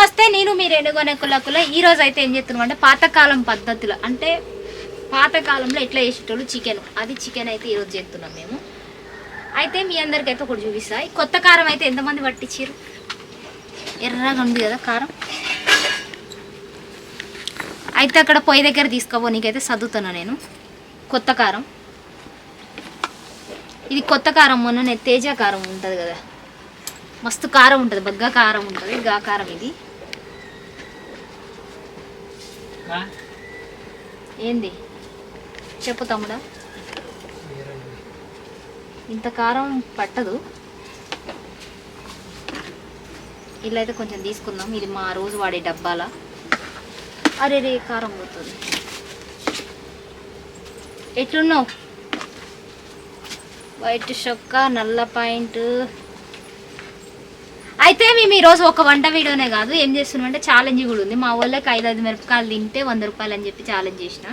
నమస్తే, నేను మీ రేణుగొన కులకుల. ఈ రోజు అయితే ఏం చేస్తున్నాం అంటే పాతకాలం పద్ధతులు, అంటే పాతకాలంలో ఎట్లా చేసేటోళ్ళు చికెన్, అది చికెన్ అయితే ఈరోజు చేస్తున్నాం మేము. అయితే మీ అందరికి అయితే ఒకటి చూపిస్తా. కొత్త కారం అయితే ఎంతమంది పట్టించారు? ఎర్రగా ఉంది కదా కారం. అయితే అక్కడ పొయ్యి దగ్గర తీసుకోబో, నీకైతే చదువుతున్నా నేను. కొత్త కారం ఇది, కొత్త కారం. మొన్న తేజ కారం ఉంటుంది కదా, మస్తు కారం ఉంటుంది, బగ్గా కారం ఉంటుంది, గా కారం ఇది. ఏంది చెప్పు తమ్ముడా, ఇంత కారం పట్టదు. ఇలా అయితే కొంచెం తీసుకుందాం, ఇది మా రోజు వాడే డబ్బాల. అరే రే కారం పోతుంది. ఎట్లున్నావు? వైట్ చొక్క, నల్ల పాయింట్. అయితే మేము ఈరోజు ఒక వంట వీడియోనే కాదు, ఏం చేస్తున్నాం అంటే ఛాలెంజ్ కూడా ఉంది. మా వాళ్ళకి 5 మిరపకాయలు తింటే 100 రూపాయలు అని చెప్పి ఛాలెంజ్ చేసిన.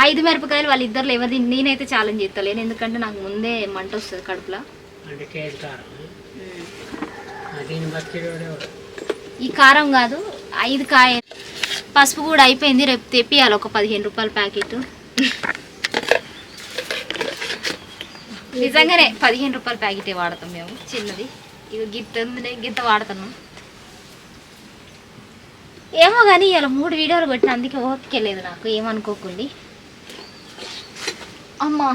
5 మిరపకాయలు వాళ్ళిద్దరు ఎవరు తిని, నేనైతే ఛాలెంజ్ చేస్తలేను, ఎందుకంటే నాకు ముందే మంట వస్తుంది కడుపులో. ఈ కారం కాదు, 5 కాయలు. పసుపు కూడా అయిపోయింది, రేపు తెప్పియాలి ఒక 15 రూపాయల ప్యాకెట్. నిజంగానే 15 రూపాయల ప్యాకెటే వాడతాం మేము, చిన్నది. ఇవి గిత్త వాడుతున్నాం. ఏమో కానీ ఇలా 3 వీడియోలు పెట్టిన, అందుకే ఓపిక లేదు నాకు, ఏమనుకోకండి. అమ్మా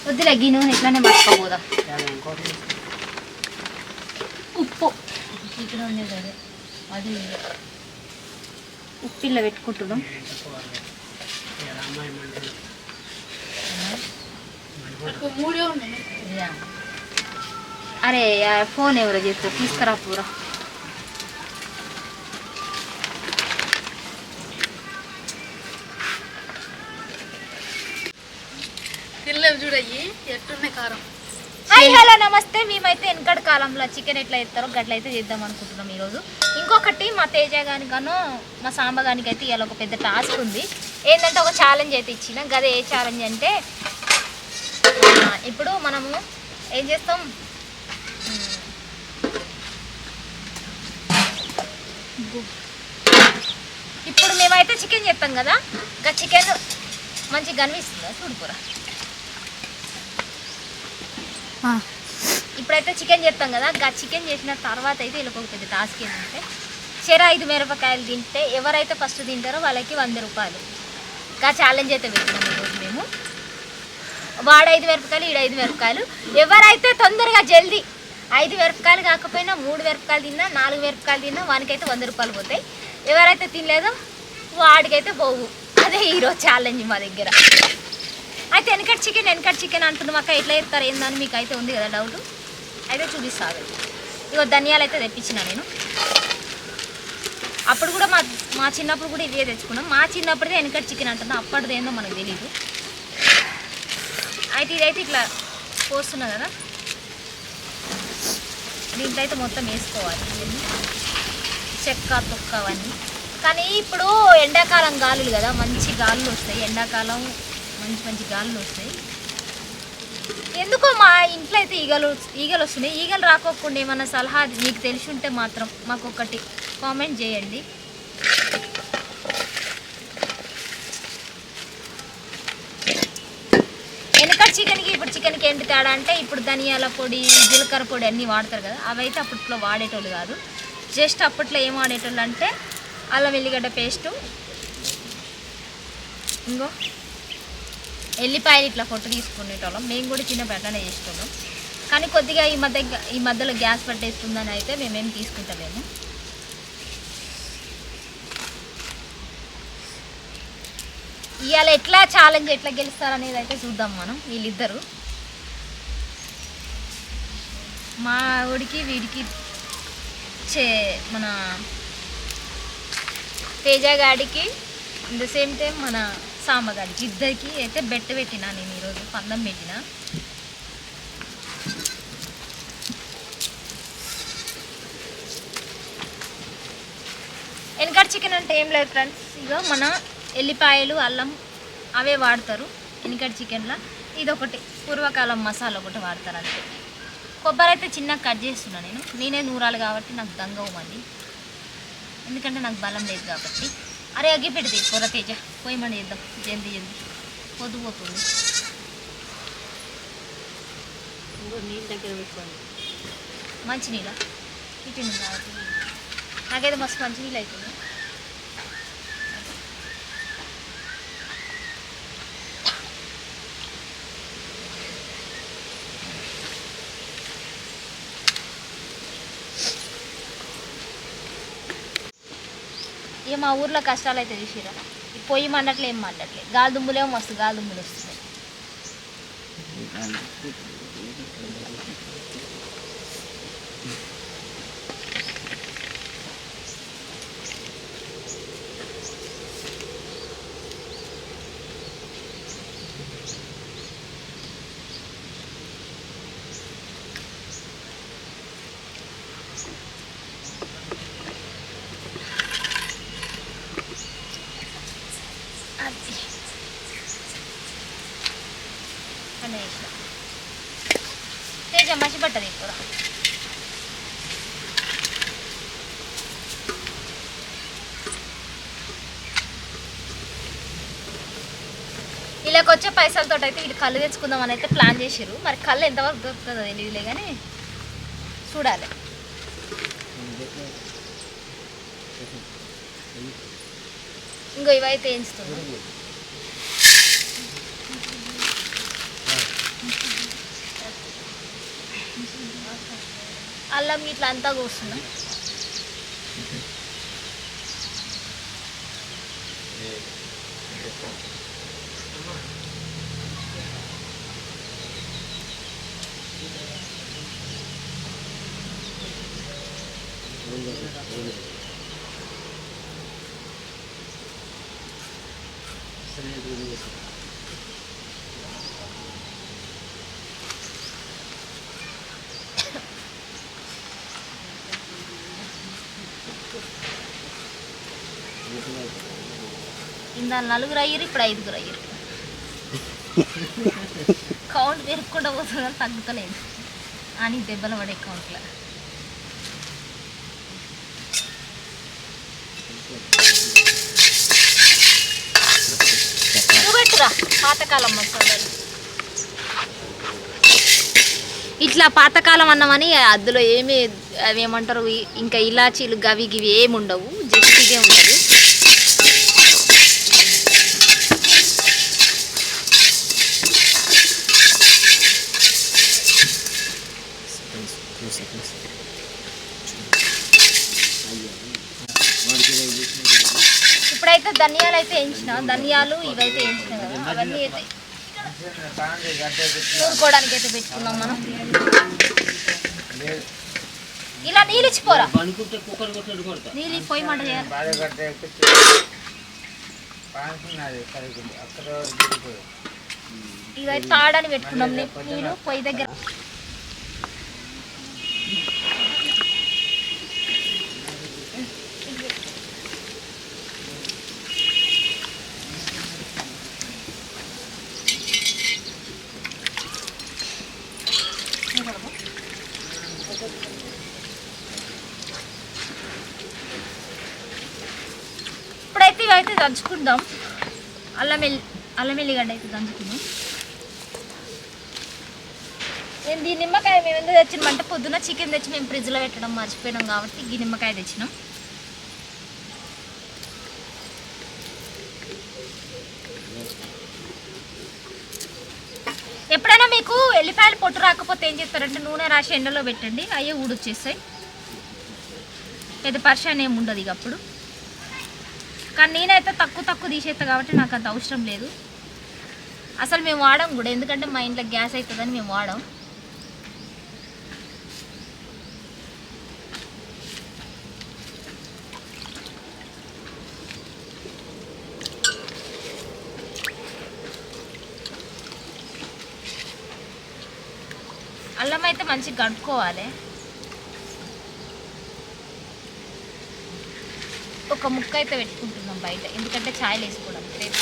వద్దులే, గిన్నె ఇట్లానే పట్టుకోబోదాం. ఉప్పు ఇక్కడ ఉండేది అదే, అది ఉప్పిల్ల పెట్టుకుంటున్నాం. అరే ఫోన్ ఎవరో చెప్తే తీసుకురా పూరా. చూడయ్యి ఎట్టున్నాయి కారం. హాయ్ హలో నమస్తే. మేమైతే వెనకటి కాలంలో చికెన్ ఎట్లా చేస్తారో గట్లయితే చేద్దాం అనుకుంటున్నాం ఈరోజు. ఇంకొకటి మా తేజ గానికను మా సాంబ గానికి అయితే ఇవాళ ఒక పెద్ద టాస్క్ ఉంది. ఏంటంటే ఒక ఛాలెంజ్ అయితే ఇచ్చిన. గదే ఏ ఛాలెంజ్ అంటే, ఇప్పుడు మనము ఏం చేస్తాం, ఇప్పుడు మేమైతే చికెన్ చేస్తాం కదా, ఇంకా చికెన్ మంచిగా కనిపిస్తుందా చూడుకోరా. ఇప్పుడైతే చికెన్ చేస్తాం కదా, గా చికెన్ చేసిన తర్వాత అయితే వీళ్ళకి ఒక పెద్ద టాస్క్ ఏంటంటే, 5 మిరపకాయలు తింటే ఎవరైతే ఫస్ట్ తింటారో వాళ్ళకి 100 రూపాయలు. గా ఛాలెంజ్ అయితే పెట్టినాం ఈరోజు మేము. వాడు 5 మిరపకాయలు, ఈడ 5 మిరపకాయలు. ఎవరైతే తొందరగా జల్దీ 5 మిరపకాయలు కాకపోయినా 3 మిరపకాయలు తిన్నా, 4 మిరపకాయలు తిన్నా వానికైతే 100 రూపాయలు పోతాయి. ఎవరైతే తినలేదో వాడికైతే పోవు. అదే ఈరోజు ఛాలెంజ్ మా దగ్గర. అయితే వెనకటి చికెన్ అంటున్నాం అక్క, ఎట్లా చేస్తారు ఏందని మీకు అయితే ఉంది కదా డౌట్. అయితే చూపిస్తాను. ఇగో ధనియాలు అయితే తెప్పించిన నేను. అప్పుడు కూడా మా చిన్నప్పుడు కూడా ఇవే తెచ్చుకున్నాం. మా చిన్నప్పుడే వెనకటి చికెన్ అంటున్నాం, అప్పటిది ఏందో మనకు తెలీదు. అయితే ఇదైతే ఇట్లా పోస్తున్నా కదా, దీంట్లో అయితే మొత్తం వేసుకోవాలి, చెక్క తొక్క అవన్నీ. కానీ ఇప్పుడు ఎండాకాలం గాలులు కదా, మంచి గాలులు వస్తాయి. ఎండాకాలం మంచి గాలులు వస్తాయి. ఎందుకో మా ఇంట్లో అయితే ఈగలు వస్తున్నాయి. ఈగలు రాకోకుండా ఏమన్నా సలహా మీకు తెలిసి ఉంటే మాత్రం మాకు ఒకటి కామెంట్ చేయండి. వెనకటి చికెన్కి ఇప్పుడు చికెన్కి ఏంటి తేడా అంటే, ఇప్పుడు ధనియాల పొడి, జీలకర్ర పొడి అన్నీ వాడతారు కదా, అవైతే అప్పట్లో వాడేటోళ్ళు కాదు. జస్ట్ అప్పట్లో ఏం వాడేటోళ్ళు అంటే అల్లం వెల్లిగడ్డ పేస్టు, ఇంకో ఎల్లిపాయలు ఇట్లా పొట్టు తీసుకునేటోళ్ళం. మేము కూడా చిన్నప్పుడు అట్లానే చేసేటోళ్ళం. కానీ కొద్దిగా ఈ మధ్యలో గ్యాస్ పట్టేస్తుందని అయితే మేమేం తీసుకుంటామేమో. ఇవాళ ఎట్లా ఛాలెంజ్ ఎట్లా గెలుస్తారనేది అయితే చూద్దాం మనం. వీళ్ళిద్దరు, మా ఊడికి వీడికి మన తేజగాడికి, ఇన్ ద సేమ్ టైం మన సాంబగాడికి, ఇద్దరికి అయితే బెట్ట పెట్టినా నేను ఈరోజు, పందం పెట్టిన. వెనకటి చికెన్ అంటే ఏం లేదు ఫ్రెండ్స్, ఇక మన ఎల్లిపాయలు, అల్లం, అవే వాడతారు ఎనికటి చికెన్లో. ఇదొకటి పూర్వకాలం మసాలా ఒకటి వాడతారు అంతే. కొబ్బరి అయితే చిన్నగా కట్ చేస్తున్నాను నేనే నూరాలు కాబట్టి నాకు దంగవు మళ్ళీ, ఎందుకంటే నాకు బలం లేదు కాబట్టి. అరే అగ్గి పెడితే కూర తేజ పోయి మన చేద్దాం జల్దీ జల్దీ పొద్దుపోతుంది. నీళ్ళు దగ్గర పెట్టుకోండి. మంచినీళ్ళ ఇటు నాకైతే మస్తు మంచినీళ్ళు అవుతుంది. ఇక మా ఊర్లో కష్టాలు అయితే చూసిరా, ఈ పొయ్యి మండట్లే ఏం మండట్లే, గాలి దుమ్ములేమో మస్తు గాలి దుమ్ములు వస్తున్నాయి. తేజ మంచి పట్టది కూర. ఇలాగ వచ్చే పైసలతో అయితే వీళ్ళు కళ్ళు తెచ్చుకుందామని అయితే ప్లాన్ చేసారు. మరి కళ్ళు ఎంతవరకు దొరుకుతుందో తెలియదులే కానీ చూడాలి. ఇంకో ఇవైతే వేయించుతుంది. అల్లం ఇట్లా అంతా కోస్తున్నాం. ఇందా నలుగురు అయ్యారు, ఇప్పుడు 5గురు అయ్యారు. కౌంట్ పెరుగుకుండా పోతుందని తగ్గుతలేదు అని దెబ్బలు పడే కౌంట్లో. పెట్టురా పాతకాలం మసాలాలు. ఇట్లా పాతకాలం అన్నామని అందులో ఏమి అవి ఏమంటారు ఇంకా ఇలాచీలు గవి గివి ఏమి ఉండవు, జస్ట్ ఇదే ఉంటుంది. ఇప్పుడైతే ధనియాలు అయితే వేయించిన, ధనియాలు ఇవైతే వేయించిన కదా, అవన్నీ అయితే నూరుకోవడానికి అయితే పెట్టుకున్నాం మనం. ఇలా నీళ్ళు ఇచ్చిపోరా, నీళ్ళు పొయ్యి మంట చేయాలి. ఇదైతే తాడని పెట్టుకున్నాం నీళ్ళు పొయ్యి దగ్గర. ఇప్పుడైతే ఇవైతే దంచుకుందాం. అల్లం ఎల్లిగడ్డ అయితే దంచుకుందాం. నేను ఈ నిమ్మకాయ మేము ఎందుకు తెచ్చినామంటే పొద్దున్న చికెన్ తెచ్చి మేము ఫ్రిడ్జ్లో పెట్టడం మర్చిపోయినాం కాబట్టి ఈ నిమ్మకాయ తెచ్చినాం. ఎప్పుడైనా మీకు ఎల్లిపాయలు పొట్టు రాకపోతే ఏం చేస్తారంటే నూనె రాసి ఎండలో పెట్టండి, అయ్యే ఊడొచ్చేస్తాయి. పెద్ద పరిశాన్ ఏమి ఉండదు ఇక అప్పుడు. కానీ నేనైతే తక్కువ తీసేస్తా కాబట్టి నాకు అంత అవసరం లేదు. అసలు మేము వాడాం కూడా, ఎందుకంటే మా ఇంట్లో గ్యాస్ అవుతుందని మేము వాడాం. అల్లం అయితే మంచిగా కడుక్కోవాలి. ఒక ముక్క అయితే పెట్టుకుంటున్నాం బయట, ఎందుకంటే ఛాయలు వేసుకోవడానికి రేపు.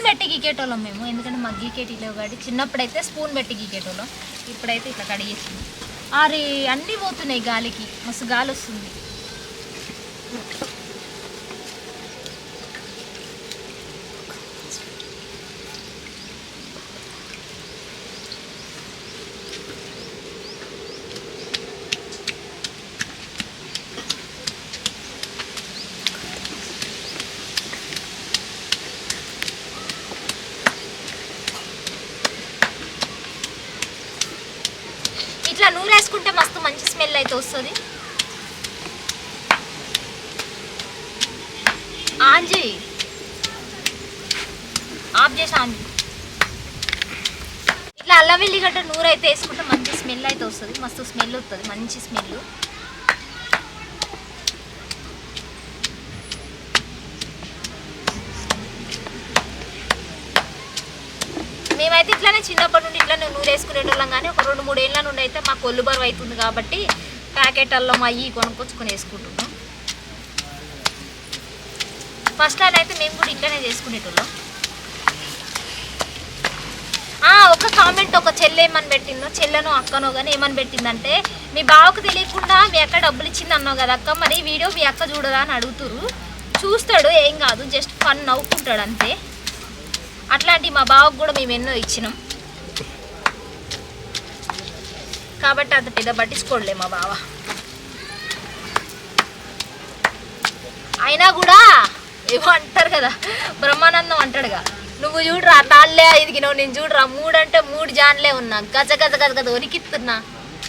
పెట్టి గీకేటోళ్ళం మేము, ఎందుకంటే మాకు గీకేటి లేవు కాబట్టి. చిన్నప్పుడైతే స్పూన్ పెట్టి గీకేటోళ్ళం, ఇప్పుడైతే ఇట్లా కడిగేసింది. అరే అన్నీ పోతున్నాయి గాలికి, మస్తు గాలి వస్తుంది. ఇట్లా నూనె వేసుకుంటే మస్తు మంచి స్మెల్ అయితే వస్తుంది. ఆన్ చేయి, ఆఫ్ చేసి ఆన్ చేయి. ఇట్లా అల్లం వెల్లిగడ్డ నూనె అయితే వేసుకుంటే మంచి స్మెల్ అయితే వస్తుంది, మస్తు స్మెల్ వస్తుంది, మంచి స్మెల్. మేమైతే ఇట్లానే చిన్నప్పటి నుండి ఇట్లానే నూనె వేసుకునేటోళ్ళం, కానీ ఒక 2-3 ఏళ్ళ నుండి అయితే మాకు ఒళ్ళు బరువు అవుతుంది కాబట్టి ప్యాకెట్ అల్లం అయ్యి కొనుక్కొచ్చుకొని వేసుకుంటున్నాం. ఫస్ట్ టైం అయితే మేము కూడా ఇట్లానే చేసుకునేటోళ్ళం. ఒక కామెంట్ ఒక చెల్లె ఏమని పెట్టిందో, చెల్లెనో అక్కనో కానీ ఏమని పెట్టిందంటే, మీ బావకు తెలియకుండా మీ అక్క డబ్బులు ఇచ్చింది అన్నావు కదా అక్క, మరి వీడియో మీ అక్క చూడదా అని అడుగుతురు. చూస్తాడు, ఏం కాదు, జస్ట్ ఫన్ నవ్వుకుంటాడు అంతే. అట్లాంటి మా బావకు కూడా మేము ఎన్నో ఇచ్చినాం కాబట్టి అంత పెద్ద పట్టించుకోడలే మా బావ. అయినా కూడా ఏమో అంటారు కదా, బ్రహ్మానందం అంటాడుగా, నువ్వు చూడరా తాళ్ళే ఎదిగినావు, నేను చూడరా 3 అంటే 3 జాన్లే ఉన్నా, గజ గజ గజ గజ వణికిస్తున్నా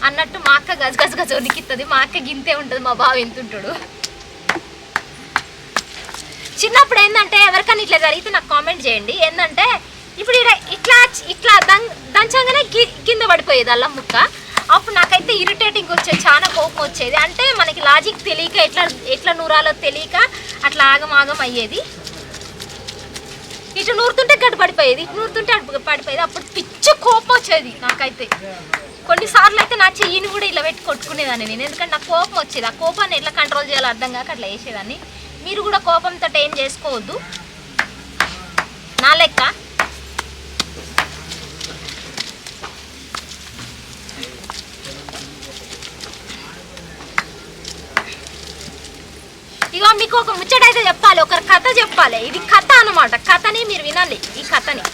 అన్నట్టు మా అక్క గజ గజ గజ వణికిస్తుంది. మా అక్క గింతే ఉంటుంది, మా బావ ఎంత ఉంటాడు. చిన్నప్పుడు ఏంటంటే ఎవరికైనా ఇట్లా జరిగితే నాకు కామెంట్ చేయండి. ఏంటంటే ఇప్పుడు ఇట్లా ఇట్లా దంచంగానే కింద పడిపోయేది అల్లం ముక్క. అప్పుడు నాకైతే ఇరిటేటింగ్ వచ్చేది, చాలా కోపం వచ్చేది. అంటే మనకి లాజిక్ తెలియక ఎట్లా నూరాలో తెలియక అట్లా ఆగమాగం అయ్యేది. ఇటు నూరుతుంటే గడ్డ పడిపోయేది, ఇటు నూరుతుంటే అటు పడిపోయేది. అప్పుడు పిచ్చి కోపం వచ్చేది నాకైతే. కొన్నిసార్లు అయితే నా చెయ్యిని కూడా ఇలా పెట్టి కొట్టుకునేదాన్ని నేను, ఎందుకంటే నాకు కోపం వచ్చేది. ఆ కోపాన్ని ఎట్లా కంట్రోల్ చేయాలో అర్థం కాక అట్లా వేసేదాన్ని. మీరు కూడా కోపంతో ఏం చేసుకోవద్దు నా లెక్క. ఇక మీకు ఒక ముచ్చటైతే చెప్పాలి, ఒకరి కథ చెప్పాలి. ఇది కథ అన్నమాట, కథని మీరు వినాలి. ఈ కథని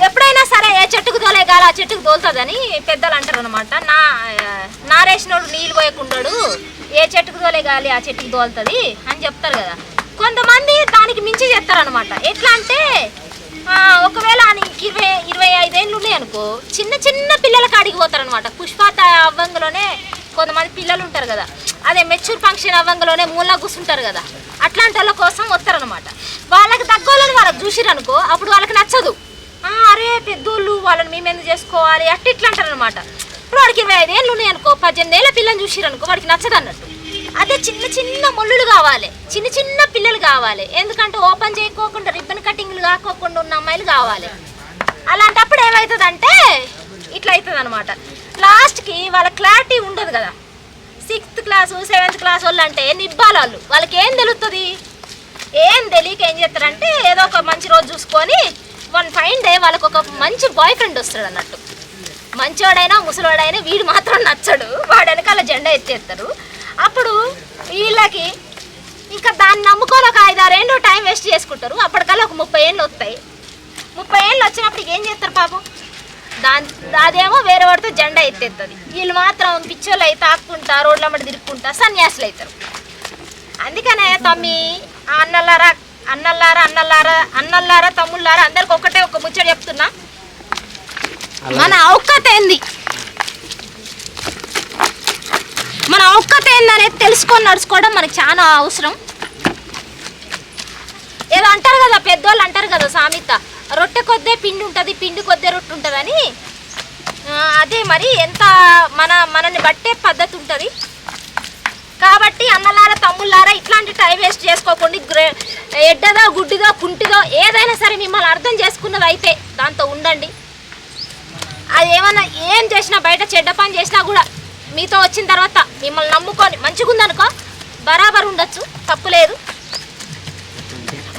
ఎప్పుడైనా సరే ఏ చెట్టుకు తోలేగాలి ఆ చెట్టుకు తోలుతుందని పెద్దలు అంటారు అనమాట. నారేసినోడు నీళ్ళు పోయకుండాడు, ఏ చెట్టుకు తోలేగాలి ఆ చెట్టుకు తోలుతుంది అని చెప్తారు కదా. కొంతమంది దానికి మించి చేస్తారనమాట. ఎట్లా అంటే ఒకవేళ నీకు 20-25 ఏళ్ళు ఉన్నాయి అనుకో, చిన్న చిన్న పిల్లలకి అడిగి పోతారనమాట. పుష్పాత అవ్వంగలోనే కొంతమంది పిల్లలు ఉంటారు కదా, అదే మెచ్యూర్ ఫంక్షన్ అవ్వంగలోనే మూలా కూర్చుంటారు కదా, అట్లాంటి వాళ్ళ కోసం వస్తారనమాట. వాళ్ళకి తగ్గోళ్ళని వాళ్ళకి చూసిరనుకో, అప్పుడు వాళ్ళకి నచ్చదు. అరే పెద్దోళ్ళు వాళ్ళని మేము ఎందుకు చేసుకోవాలి అట్లా ఇట్లా అంటారు అనమాట. ఇప్పుడు వాడికి 25 ఏళ్ళు ఉన్నాయి అనుకో, 18 ఏళ్ళ పిల్లని చూసిరనుకో వాడికి నచ్చదు అన్నట్టు. అదే చిన్న చిన్న మొల్లులు కావాలి, చిన్న చిన్న పిల్లలు కావాలి. ఎందుకంటే ఓపెన్ చేయకోకుండా రిబ్బన్ కటింగ్లు కాకోకుండా ఉన్న అమ్మాయిలు కావాలి. అలాంటప్పుడు ఏమవుతుందంటే ఇట్లా అవుతుంది అనమాట. లాస్ట్కి వాళ్ళ క్లారిటీ ఉండదు కదా. 6th క్లాసు 7th క్లాస్ వాళ్ళు అంటే నిబ్బాలు వాళ్ళు, వాళ్ళకి ఏం తెలుస్తుంది? ఏం తెలియక ఏం చేస్తారంటే ఏదో ఒక మంచి రోజు చూసుకొని వన్ ఫైన్ డే వాళ్ళకు ఒక మంచి బాయ్ ఫ్రెండ్ వస్తాడు అన్నట్టు. మంచివాడైనా ముసలివాడైనా వీడు మాత్రం నచ్చడు, వాడు వెనకాల జెండా ఎత్తేస్తారు. అప్పుడు వీళ్ళకి ఇంకా దాన్ని నమ్ముకొని ఒక 5-6 ఏళ్ళు టైం వేస్ట్ చేసుకుంటారు. అప్పటికల్లా ఒక 30 ఏళ్ళు వస్తాయి. 30 ఏళ్ళు వచ్చినప్పుడు ఏం చేస్తారు పాపం, అదేమో వేరే వాడితో జెండా ఎత్తేస్తుంది. వీళ్ళు మాత్రం పిచ్చోళ్ళు అయితే తాక్కుంటా రోడ్లమ్మడి తిరుక్కుంటా సన్యాసులు అవుతారు. అందుకనే తమ్మి అన్నల్లారా అన్నల్లారా అన్నల్లారా అన్నల్లారా తమ్ముళ్ళారా అందరికి ఒకటే ఒక ముచ్చట చెప్తున్నా, మన ఔక్కత ఏంది, మన ఔక్కత ఏందనేది తెలుసుకొని నడుచుకోవడం మనకి చాలా అవసరం. ఏదో అంటారు కదా పెద్దోళ్ళు అంటారు కదా సామెత, రొట్టె కొద్దే పిండి ఉంటుంది, పిండి కొద్దే రొట్టె ఉంటుందని. అదే మరి ఎంత మనల్ని బట్టే పద్ధతి ఉంటుంది. కాబట్టి అన్నలారా తమ్ముళ్ళారా ఇట్లాంటి టైం వేస్ట్ చేసుకోకుండా ఎడ్డదో గుడ్డిదో కుంటిదో ఏదైనా సరే మిమ్మల్ని అర్థం చేసుకున్నది అయితే దాంతో ఉండండి. అది ఏమన్నా ఏం చేసినా బయట చెడ్డ పని చేసినా కూడా మీతో వచ్చిన తర్వాత మిమ్మల్ని నమ్ముకొని మంచిగా ఉందనుకో బరాబర్ ఉండొచ్చు, తప్పు లేదు.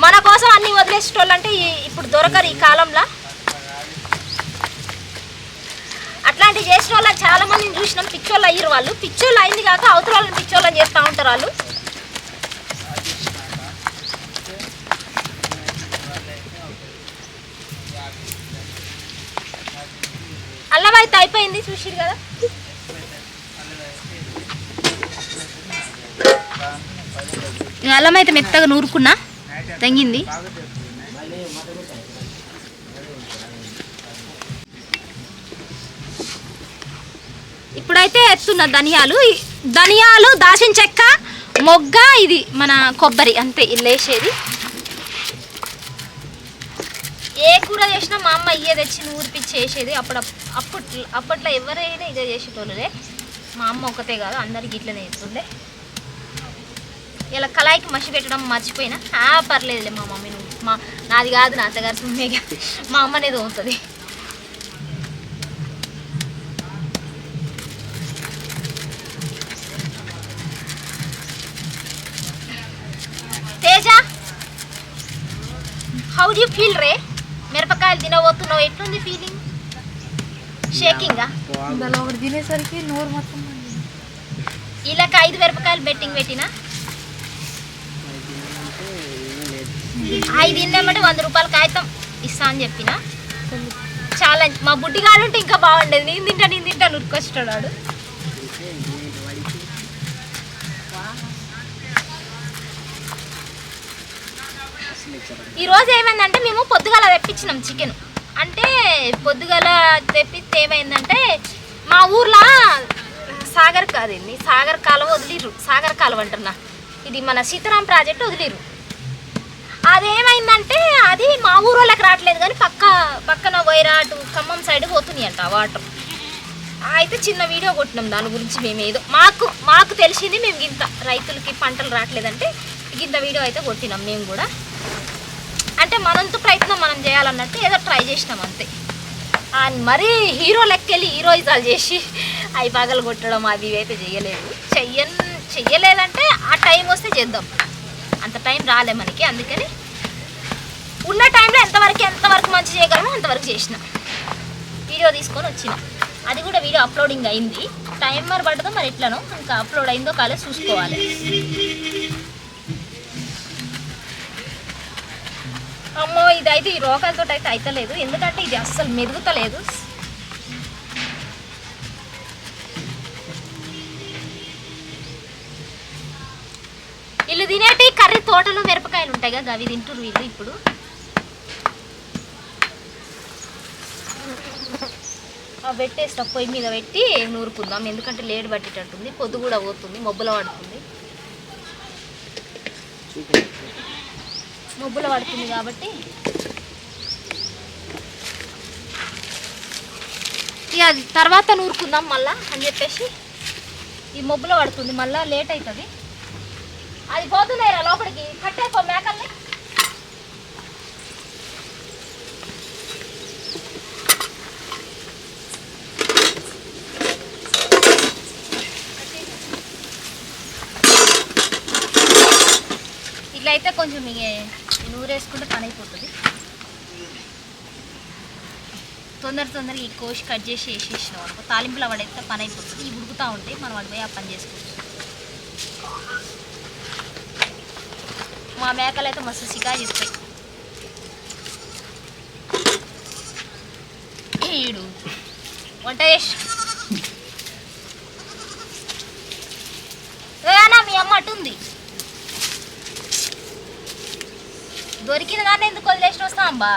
మన కోసం అన్ని వదిలేసేటోళ్ళు అంటే ఇప్పుడు దొరకరు ఈ కాలంలో. అట్లాంటివి చేసిన వాళ్ళని చాలా మందిని చూసినాం. పిచ్చోళ్ళు అయ్యారు వాళ్ళు. పిచ్చోళ్ళు అయింది కాక అవతల వాళ్ళని పిచ్చోళ్ళని చేస్తూ ఉంటారు వాళ్ళు. అల్లం అయితే అయిపోయింది చూసిరు కదా. అల్లం అయితే మెత్తగా నూరుకున్నా, తెంగింది. ఇప్పుడైతే ఎత్తున్న ధనియాలు, దాచిన చెక్క, మొగ్గ, ఇది మన కొబ్బరి, అంతే ఇల్లేసేది. ఏ కూర చేసినా మా అమ్మ ఇయ్యే తెచ్చి నూరిపిచ్చి చేసేది. అప్పట్లో ఎవరైనా ఇదే చేసేటోళ్ళే. మా అమ్మ ఒకతే కాదు, అందరికి ఇట్లనే చేస్తుండే. ఇలా కళాయికి మసి పెట్టడం మర్చిపోయినా పర్లేదులే మా మమ్మీ నువ్వు నాది కాదు, నా అత్తగారు సుమ్మేగా, మా అమ్మనేది అవుతుంది. Teja, how do you feel రే? మిరపకాయలు తినబోతున్నావు, ఎట్లుంది ఫీలింగ్? షేకింగా? ఒకటి తినేసరికి నోరు మొత్తం ఇలాక 5 మిరపకాయలు బెట్టింగ్ పెట్టినా 5 తిన్నామంటే 100 రూపాయలు కాగితం ఇస్తా అని చెప్పిన. చాలా మా బుడ్డి కాలంటే ఇంకా బాగుండేది. నేను తింటా నురుకొచ్చాడు. ఈరోజు ఏమైందంటే మేము పొద్దుగాల తెప్పించినాం చికెన్. అంటే పొద్దుగాల తెప్పిస్తే ఏమైందంటే మా ఊర్లో సాగర్ కాలువ వదిలిర్రు. సాగర్ కాలువ అంటున్నా, ఇది మన సీతారాం ప్రాజెక్టు వదిలిర్రు. అదేమైందంటే అది మా ఊరు వాళ్ళకి రావట్లేదు కానీ పక్కన వైరాటు ఖమ్మం సైడ్ పోతున్నాయి అంట వాటర్. అయితే చిన్న వీడియో కొట్టినాం దాని గురించి. మేము ఏదో మాకు తెలిసింది, మేము ఇంత రైతులకి పంటలు రావట్లేదంటే ఇంత వీడియో అయితే కొట్టినాం మేము కూడా. అంటే మనంత ప్రయత్నం మనం చేయాలన్నట్టు ఏదో ట్రై చేసినాం అంతే. మరీ హీరో లెక్కెళ్ళి హీరోయిజాలు చేసి అవి పగలు కొట్టడం అది అయితే చెయ్యలేదంటే ఆ టైం వస్తే చేద్దాం. అంత టైం రాలే మనకి. అందుకని ఉన్న టైంలో ఎంతవరకు మంచి చేయగలమో అంతవరకు చేసిన వీడియో తీసుకొని వచ్చిన. అది కూడా వీడియో అప్లోడింగ్ అయింది. టైమర్ పడ్డదో మరి ఎట్లనో, ఇంకా అప్లోడ్ అయిందో కాలేజ్ చూసుకోవాలి. అమ్మో, ఇది అయితే ఈ రోగాలతో అయితే అయితలేదు, ఎందుకంటే ఇది అస్సలు మెరుగుతలేదు. వీళ్ళు తినేటి కర్రీ తోటలో మిరపకాయలు ఉంటాయి కదా, అవి తింటురు వీళ్ళు. ఇప్పుడు అవి పెట్టేస్తా, పొయ్యి మీద పెట్టి నూరుకుందాం. ఎందుకంటే లేడు పట్టేటట్టుంది, పొద్దు కూడా పోతుంది, మబ్బుల పడుతుంది కాబట్టి ఇక అది తర్వాత నూరుకుందాం మళ్ళా అని చెప్పేసి. ఈ మబ్బుల పడుతుంది, మళ్ళీ లేట్ అవుతుంది. అది పోతున్నాయిరా లోపలికి, కట్టేపో మేకల్ని. ఇట్లా అయితే కొంచెం నూరేసుకుంటే పని అయిపోతుంది. తొందరగా ఈ కోసి కట్ చేసి వేసేసినాం అనుకో, తాలింపులో పడేస్తే పని అయిపోతుంది. ఇవి ఉడుకుతూ ఉంటాయి, మనం వాడి పోయి ఆ పని చేసుకోవచ్చు. మా మేకలు అయితే మస్తు సికా చేస్తాయి. ఈడు వంట చేసి మీ అమ్మ అటుంది. దొరికిన దాన్ని ఎందుకు వదిలేసి వస్తాం అబ్బా.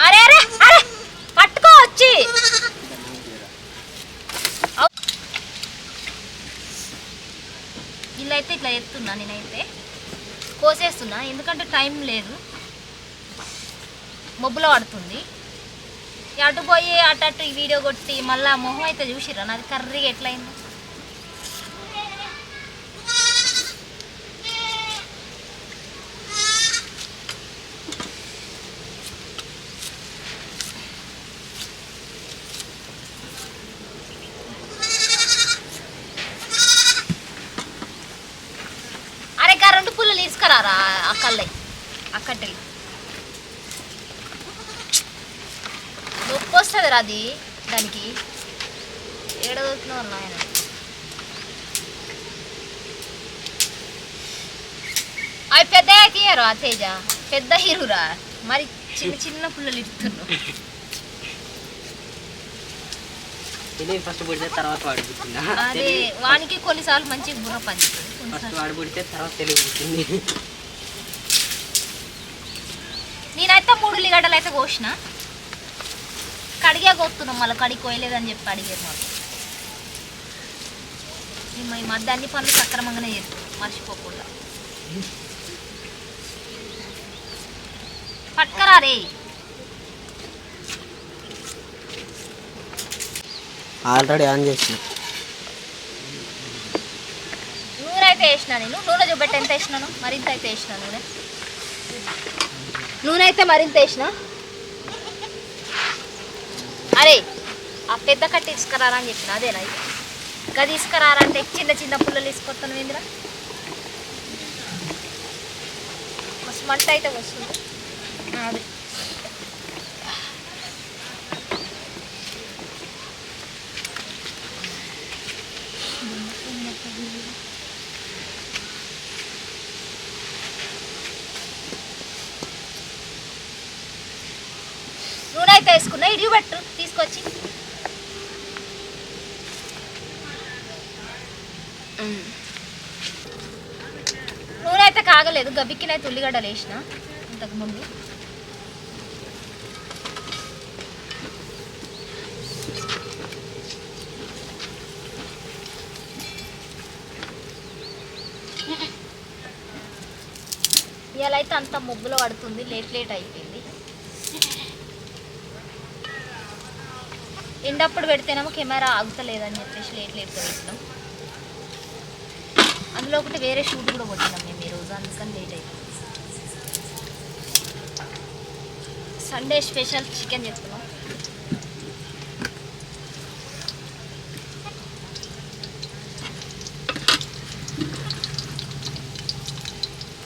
అరే అరే అరే పట్టుకో వచ్చి. ఇలా అయితే ఇట్లా ఎత్తున్నా, నేనైతే కోసేస్తున్నా ఎందుకంటే టైం లేదు, మబ్బులో పడుతుంది. అటు పోయి అటు ఈ వీడియో కొట్టి మళ్ళీ మొహం అయితే చూసిర్రా నాది కర్రీగా ఎట్లయిందో. తీసుకురారా ఆ కళ్ళై ఆ కట్టెలు నొప్పి వస్తుంది రా అది దానికి ఏడ దొరికిన వాళ్ళు ఆయన అవి పెద్ద తీయరు ఆ తేజ పెద్ద హీరురా మరి చిన్న చిన్న పుల్లలు ఇస్తున్నారు ఫస్ట్ పుడితే తర్వాత వాడు పుట్టిందా అదే వానికి కొన్నిసార్లు మంచిగా బుర్ర పని ఫస్ట్ వాడు పుడితే తర్వాత తెలివి పుట్టింది నేనైతే 3 ఉల్లిగడ్డలు అయితే కోసిన కడిగే కోస్తున్నాం మళ్ళీ కడిగి కోయలేదని చెప్పి అడిగారు మాకు ఈ మధ్య అన్ని పనులు సక్రమంగానే చేస్తాం మర్చిపోకుండా పట్టుకరా రే ఆల్రెడీ ఆన్ చేసిన నూనె అయితే వేసిన నేను నూనె చూపెట్టి ఎంత వేసినాను మరింత అయితే వేసిన నూనె అయితే మరింత వేసిన అరే ఆ పెద్ద కట్టి తీసుకురారా అని చెప్పిన అదేనా ఇది ఇంకా తీసుకురారా అంటే చిన్న చిన్న పుల్లలు తీసుకొస్తాను ఇందులో మస్తు మంట అయితే వస్తుంది అదే నూనె అయితే వేసుకున్నా ఇడిగి పెట్టు తీసుకొచ్చి నూనె అయితే కాగలేదు గబిక్కినైతే ఉల్లిగడ్డలు వేసిన ఇంతకుముందు ఇవాళ అయితే అంత ముగ్గులో పడుతుంది లేట్ అయిపోయింది ఎండప్పుడు పెడితేనేమో కెమెరా ఆగుతలేదని చెప్పేసి లేట్గా వేసినాం అందులో ఒకటి వేరే షూట్ కూడా కొట్టినాం మేము ఈరోజు అందుకని లేట్ అయిపోయింది సండే స్పెషల్ చికెన్ చేస్తున్నాం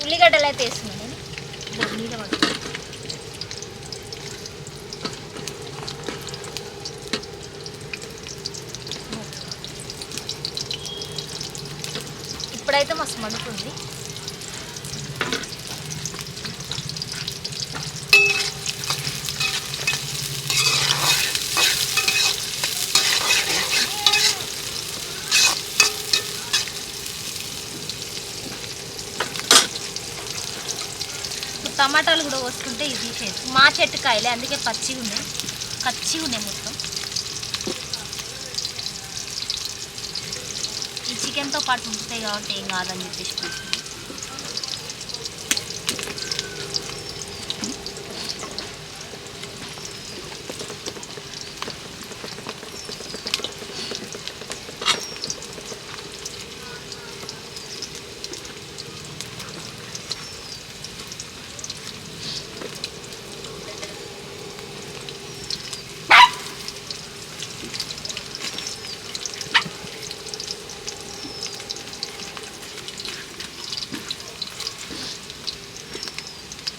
ఉల్లిగడ్డలు అయితే వేస్తున్నాను నేను మీద పడుతుంది ఇప్పుడైతే మస్తు మండుతుంది టమాటాలు కూడా వస్తుంటే ఇది తీసేసి మా చెట్టు కాయలే అందుకే పచ్చిగా ఉన్నాయి మొత్తం ఈ చికెన్తో పాటు ఉంటాయి కాబట్టి ఏం కాదని చెప్పేసి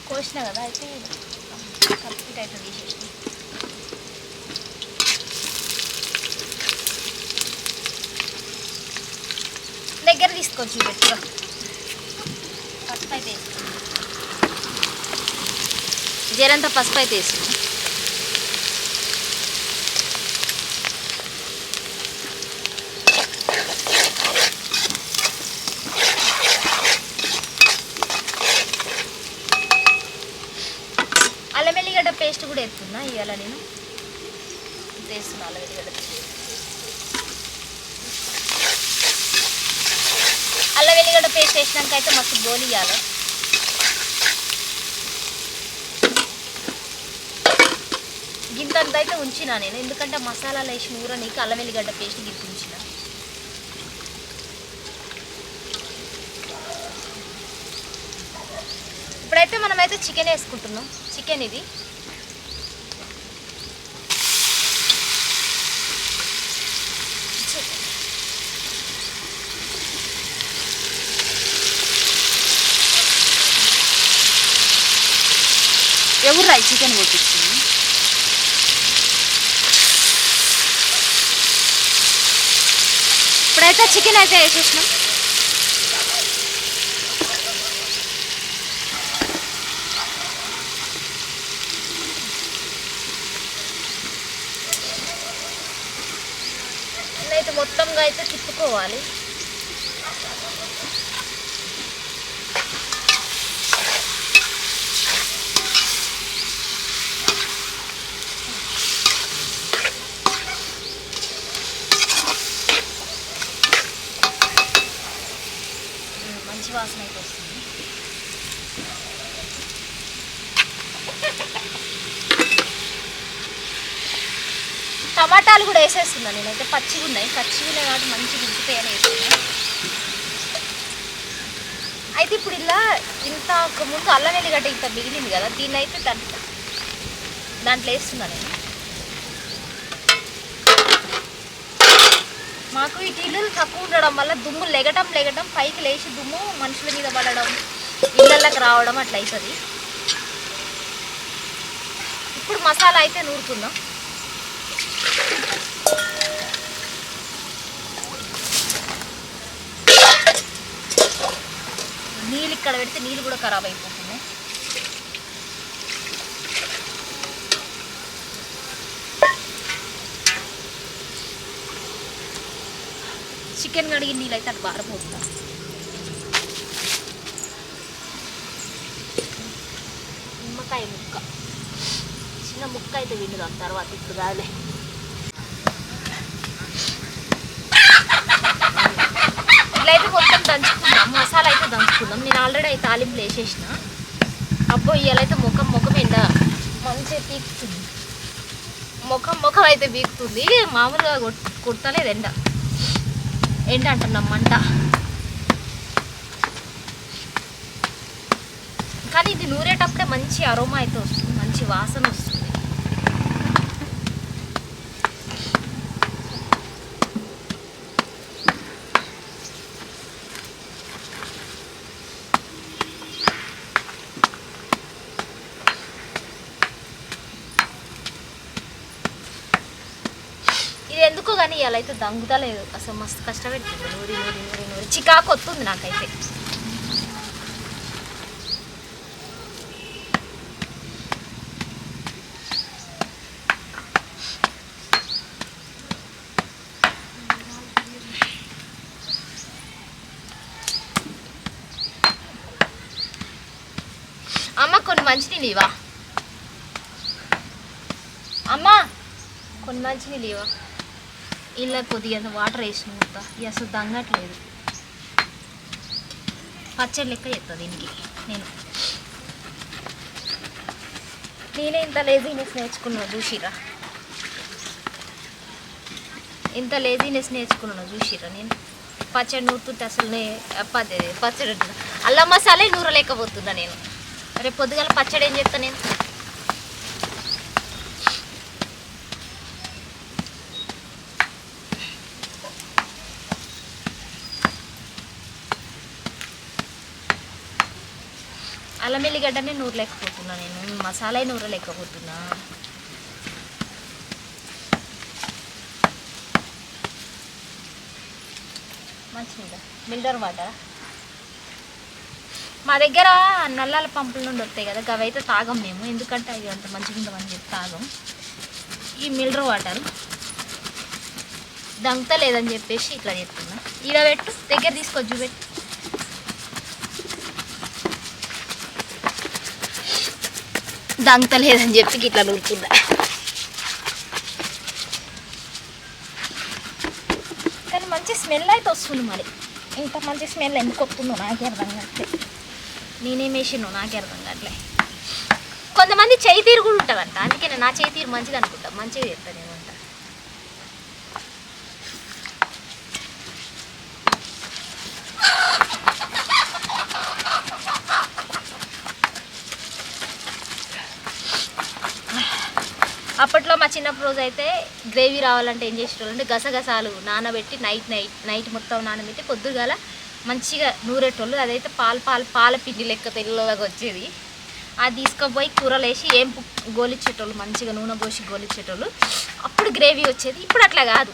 కోసిన కదా అయితే కంప్లీట్ అయితే తీసేసిన దగ్గర తీసుకొచ్చి పెట్టుగా పసుపు అయితే వేసుకున్నాం జరంతా పసుపు అయితే వేసుకున్నాం అల్లం వెల్లిగడ్డ పేస్ట్ కూడా వేస్తున్నా ఇవాళ నేను వేస్తున్నా అల్లం వెల్లిగడ్డ అల్లం వెల్లిగడ్డ పేస్ట్ వేసినాక అయితే మస్తు గోలియాలి గింతంత అయితే ఉంచిన నేను ఎందుకంటే మసాలాలు వేసి ఊర నీకు అల్లం వెల్లిగడ్డ పేస్ట్ గింత ఉంచిన ఇప్పుడైతే మనమైతే చికెన్ వేసుకుంటున్నాం చికెన్ ఇది ఎవరు రై చికెన్ కొట్టించింది. ఇప్పుడైతే చికెన్ అయితే వేసేసినాం. అయితే మొత్తంగా అయితే తిప్పుకోవాలి. మంచి వాసన అయితే వస్తుంది. టమాటాలు కూడా వేసేస్తున్నాను నేనైతే. పచ్చిగా ఉన్నాయి కాబట్టి మంచిగా ఉడికిపోయాను వేసుకున్నాను. అయితే ఇప్పుడు ఇలా ఇంత ముందు అల్లం వెల్లిగడ్డ ఇంత మిగిలింది కదా, దీన్ని అయితే దాంట్లో వేస్తున్నాను నేను. మాకు ఈ ఇల్లులు తక్కువ ఉండడం వల్ల దుమ్ము లెగటం పైకి లేచి దుమ్ము మనుషుల మీద పడడం, ఇళ్ళకి రావడం అట్లా అవుతుంది. ఇప్పుడు మసాలా అయితే నూరుకుందాం. నీళ్ళు ఇక్కడ పెడితే నీళ్ళు కూడా ఖరాబ్ అయిపోతున్నాయి. చికెన్ కడిగిన నీళ్ళు అయితే అటు బారిపోతుందా. నిమ్మకాయ ముక్క, చిన్న ముక్క అయితే విండుదాం తర్వాత, ఇప్పుడు కాదులే. ఇట్లయితే మొత్తం దంచుకుందాం, మసాలా అయితే దంచుకుందాం. నేను ఆల్రెడీ అయితే తాలింపులు వేసేసిన. అబ్బో ఇవాళైతే ముఖం ఎండ మంచిగా పీకుతుంది. ముఖం అయితే పీకుతుంది. మామూలుగా కొడతలేదు ఎండ అంటున్నాం మంట. కానీ ఇది నూరేటప్పుడే మంచి అరోమా అయితే వస్తుంది, మంచి వాసన వస్తుంది. ఇది ఎందుకో కానీ ఇలా అయితే దంగుతలేదు అసలు. మస్తు కష్టపెడుతుంది. నూరి చికాకు వస్తుంది నాకైతే. అమ్మ కొన్ని మంచినీళ్ళు ఇవా, అమ్మ కొన్ని మంచినీళ్ళు ఇవా. ఇలా కొద్దిగా వాటర్ వేసిన మొత్తం ఇది అసలు దంగట్లేదు. పచ్చడి లెక్క చేస్తుంది దీనికి. నేనే ఇంత లేజీనెస్ నేర్చుకున్నాను చూసిరా, చూసిరా. నేను పచ్చడి నూరుతుంటే అసలు పచ్చడి అల్లం మసాలే నూరలేకపోతున్నా నేను. రేపు పొద్దుగాల పచ్చడి ఏం చేస్తాను నేను? అల్లం వెల్లిగడ్డనే నూరలేకపోతున్నా నేను, మసాలా నూరలేకపోతున్నా. మంచిగా మిల్డర్ వాటర్ మా దగ్గర నల్లాల పంపుల నుండి వస్తాయి కదా, అవి అయితే తాగం మేము. ఎందుకంటే అవి అంత మంచిగా ఉండవని చెప్పి తాగం. ఈ మిల్డర్ వాటర్ దంగత లేదని చెప్పేసి ఇట్లా చెప్తున్నా. ఈడ పెట్టు, దగ్గర తీసుకొచ్చి పెట్టు. దంగత లేదని చెప్పి ఇట్లా నూరుతుందా. కానీ మంచి స్మెల్ అయితే వస్తుంది. మరి ఇంత మంచి స్మెల్ ఎందుకు వస్తుందో నాకే అర్థం కావట్లేదు. నేనేం వేసినో నాకే అర్థం కావట్లే. కొంతమంది చేయి తీరు కూడా ఉంటుందంట, అందుకే నేను నా చేయి తీరు మంచిది అనుకుంటా. మంచిగా చేస్తాను ఏమంట. అప్పట్లో మా చిన్నప్పుడు రోజు అయితే గ్రేవీ రావాలంటే ఏం చేసేటోళ్ళు అంటే గసగసాలు నానబెట్టి నైట్ మొత్తం నానబెట్టి పొద్దుగాల మంచిగా నూరేటోళ్ళు. అదైతే పాల పిండి లెక్క తెల్లగా వచ్చేది. అది తీసుకుపోయి కూరలు వేసి ఏం గోలిచ్చేటోళ్ళు, మంచిగా నూనె పోసి గోలిచ్చేటోళ్ళు. అప్పుడు గ్రేవీ వచ్చేది. ఇప్పుడు అట్లా కాదు.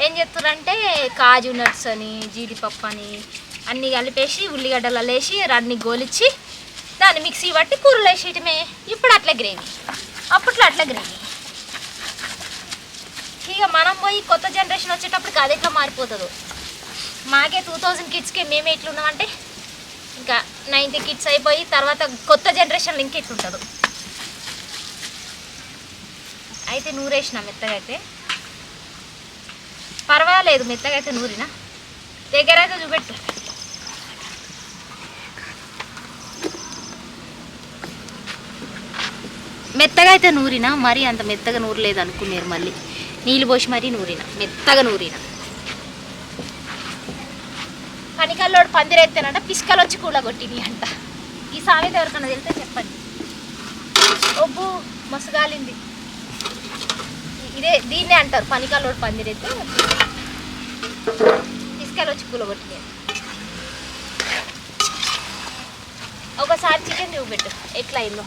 ఏం చేస్తారంటే కాజు నట్స్ అని, జీడిపప్పు అని అన్నీ కలిపేసి ఉల్లిగడ్డలు వేసి అన్నీ గోలిచ్చి దాన్ని మిక్సీ పట్టి కూరలు వేసేయటమే. ఇప్పుడు అట్లా గ్రేవీ, అప్పట్లో అట్లా గ్రేవీ. ఇక మనం పోయి కొత్త జనరేషన్ వచ్చేటప్పటికి అది ఎట్లా మారిపోతుందో. మాకే 2000 కిడ్స్కి మేమే ఎట్లున్నామంటే ఇంకా 90 కిడ్స్ అయిపోయి తర్వాత కొత్త జనరేషన్లో ఇంకెట్లుంటుందో. అయితే నూరేసిన మెత్తగా అయితే పర్వాలేదు, మెత్తగా అయితే నూరినా. దగ్గర అయితే చూపెట్టు. మెత్తగా అయితే నూరినా, మరీ అంత మెత్తగా నూరలేదు అనుకున్నారు. మళ్ళీ నీళ్ళు పోసి మరీ నూరినా, మెత్తగా నూరినా. పనికల్లోడు పందిరెత్తానంట, పిసుకలు వచ్చి కూలగొట్టిని అంట. ఈ సామెత ఎవరికన్నా తెలితే చెప్పండి. ఒబ్బు మసుగాలింది. దీన్నే అంటారు, పనికల్లోడు పందిరెత్తే పిసుకలు వచ్చి కూలగొట్టిని. ఒకసారి చికెన్ చూపెట్టు ఎట్లా అయిందో.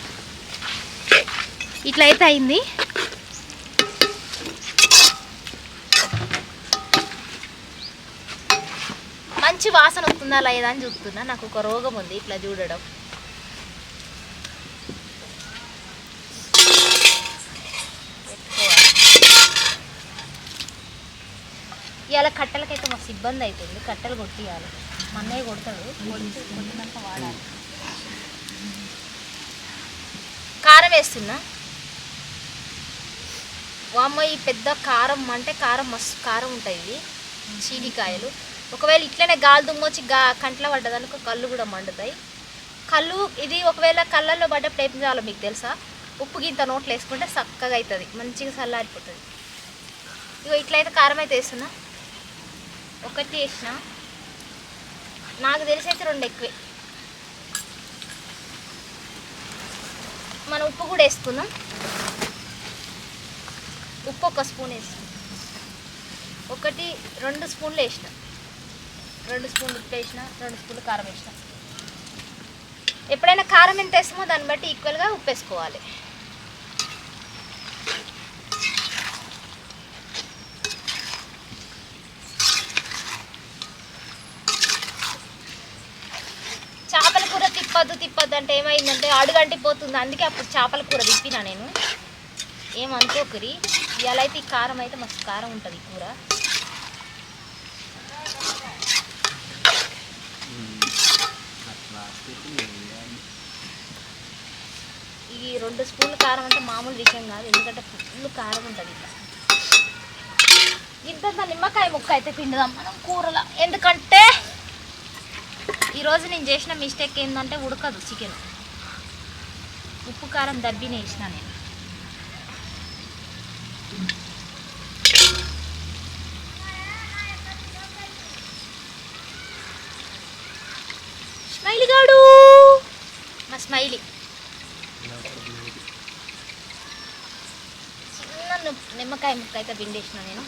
ఇట్లా అయితే అయింది. మంచి వాసన వస్తుందా లేదా అని చూస్తున్నా. నాకు ఒక రోగం ఉంది ఇట్లా చూడడం. ఇవాళ కట్టెలకైతే మస్తు ఇబ్బంది అవుతుంది. కట్టెలు కొట్టియాలి, మా అన్నయ్య కొడతాడు. కొట్టినాక వాడాలి. కారం వేస్తున్నా. వామ్మ ఈ పెద్ద కారం అంటే కారం మస్తు కారం ఉంటుంది. చీనికాయలు ఒకవేళ ఇట్లనే గాలి దుమ్మొచ్చి కంట్లో పడ్డదనుకో కళ్ళు కూడా మండుతాయి. కళ్ళు ఇది ఒకవేళ కళ్ళల్లో పడ్డప్పుడు ఏం చేయాలో మీకు తెలుసా? ఉప్పు గింత నోట్లు వేసుకుంటే చక్కగా అవుతుంది, మంచిగా చల్లారిపోతుంది. ఇగో ఇట్లయితే కారం అయితే వేస్తున్నా. ఒకటి వేసిన, నాకు తెలిసి అయితే 2 ఎక్కువే. మనం ఉప్పు కూడా వేసుకుందాం. ఉప్పు 1 స్పూన్ వేస్తాం. 2 స్పూన్లు వేసిన. 2 స్పూన్లు ఉప్పు వేసిన, 2 స్పూన్లు కారం వేసిన. ఎప్పుడైనా కారం ఎంత వేస్తామో దాన్ని బట్టి ఈక్వల్గా ఉప్పు వేసుకోవాలి. చేపల కూర తిప్పద్దు అంటే ఏమైందంటే అడుగంటిపోతుంది. అందుకే అప్పుడు చేపల కూర తిప్పినా నేను. ఏమనుకోకరి. ఇవాళ అయితే ఈ కారం అయితే మస్తు కారం ఉంటుంది ఈ కూర. ఈ 2 స్పూన్ల కారం అంటే మామూలు విషయం కాదు, ఎందుకంటే ఫుల్ కారం ఉంటుంది. ఇంత నిమ్మకాయ ముక్క అయితే పిండుదాం మనం కూరలో. ఎందుకంటే ఈరోజు నేను చేసిన మిస్టేక్ ఏంటంటే ఉడకదు చికెన్. ఉప్పు కారం దబ్బినే వేసిన నేను. స్మైలీ గాడు, మా స్మైలీ చిన్న నిమ్మకాయ ముక్క అయితే పిండేసిన నేను.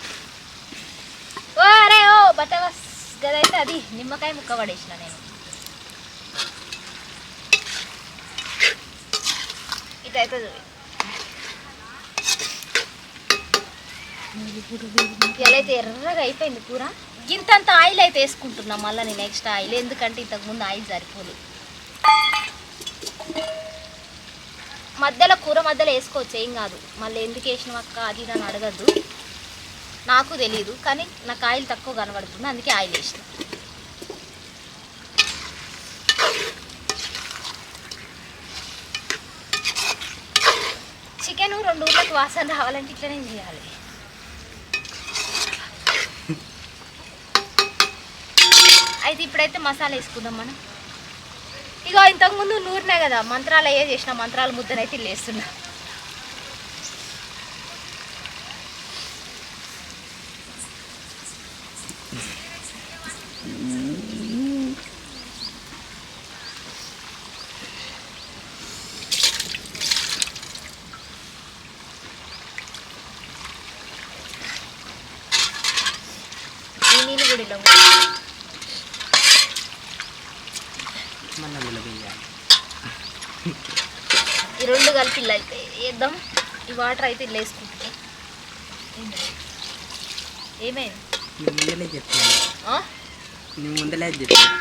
ఓ అరే ఓ బట్టవస్ గదైతే అది నిమ్మకాయ ముక్క పడేసిన నేను. ఇటైతే చూడు ఇలా అయితే ఎర్రగా అయిపోయింది కూర. ఇంతంత ఆయిల్ అయితే వేసుకుంటున్నా మళ్ళీ నేను ఎక్స్ట్రా ఆయిల్, ఎందుకంటే ఇంతకుముందు ఆయిల్ సరిపోలేదు. మధ్యలో కూర మధ్యలో వేసుకోవచ్చు, ఏం కాదు. మళ్ళీ ఎందుకు వేసినాం అక్క అది దాన్ని అడగద్దు, నాకు తెలియదు. కానీ నాకు ఆయిల్ తక్కువ కనబడుతుంది, అందుకే ఆయిల్ వేసిన. చికెన్ 2 ఊర్లకు వాసన రావాలంటే ఇట్లనే చేయాలి. అయితే ఇప్పుడైతే మసాలా వేసుకుందాం మనం. ఇగో ఇంతకుముందు నూరినా కదా, మంత్రాలు అయ్యే చేసిన, మంత్రాలు ముద్దనైతే వేస్తున్నా. ఈ నీళ్ళు కూడా ఇలా మన ఈ రెండు కలిపి ఇలా అయితే వేద్దాం. ఈ వాటర్ అయితే ఇలా వేసుకుంటాం. ఏమైంది? ముందలే చెప్తాను, ఆ? నేను ముందలే చెప్తాను.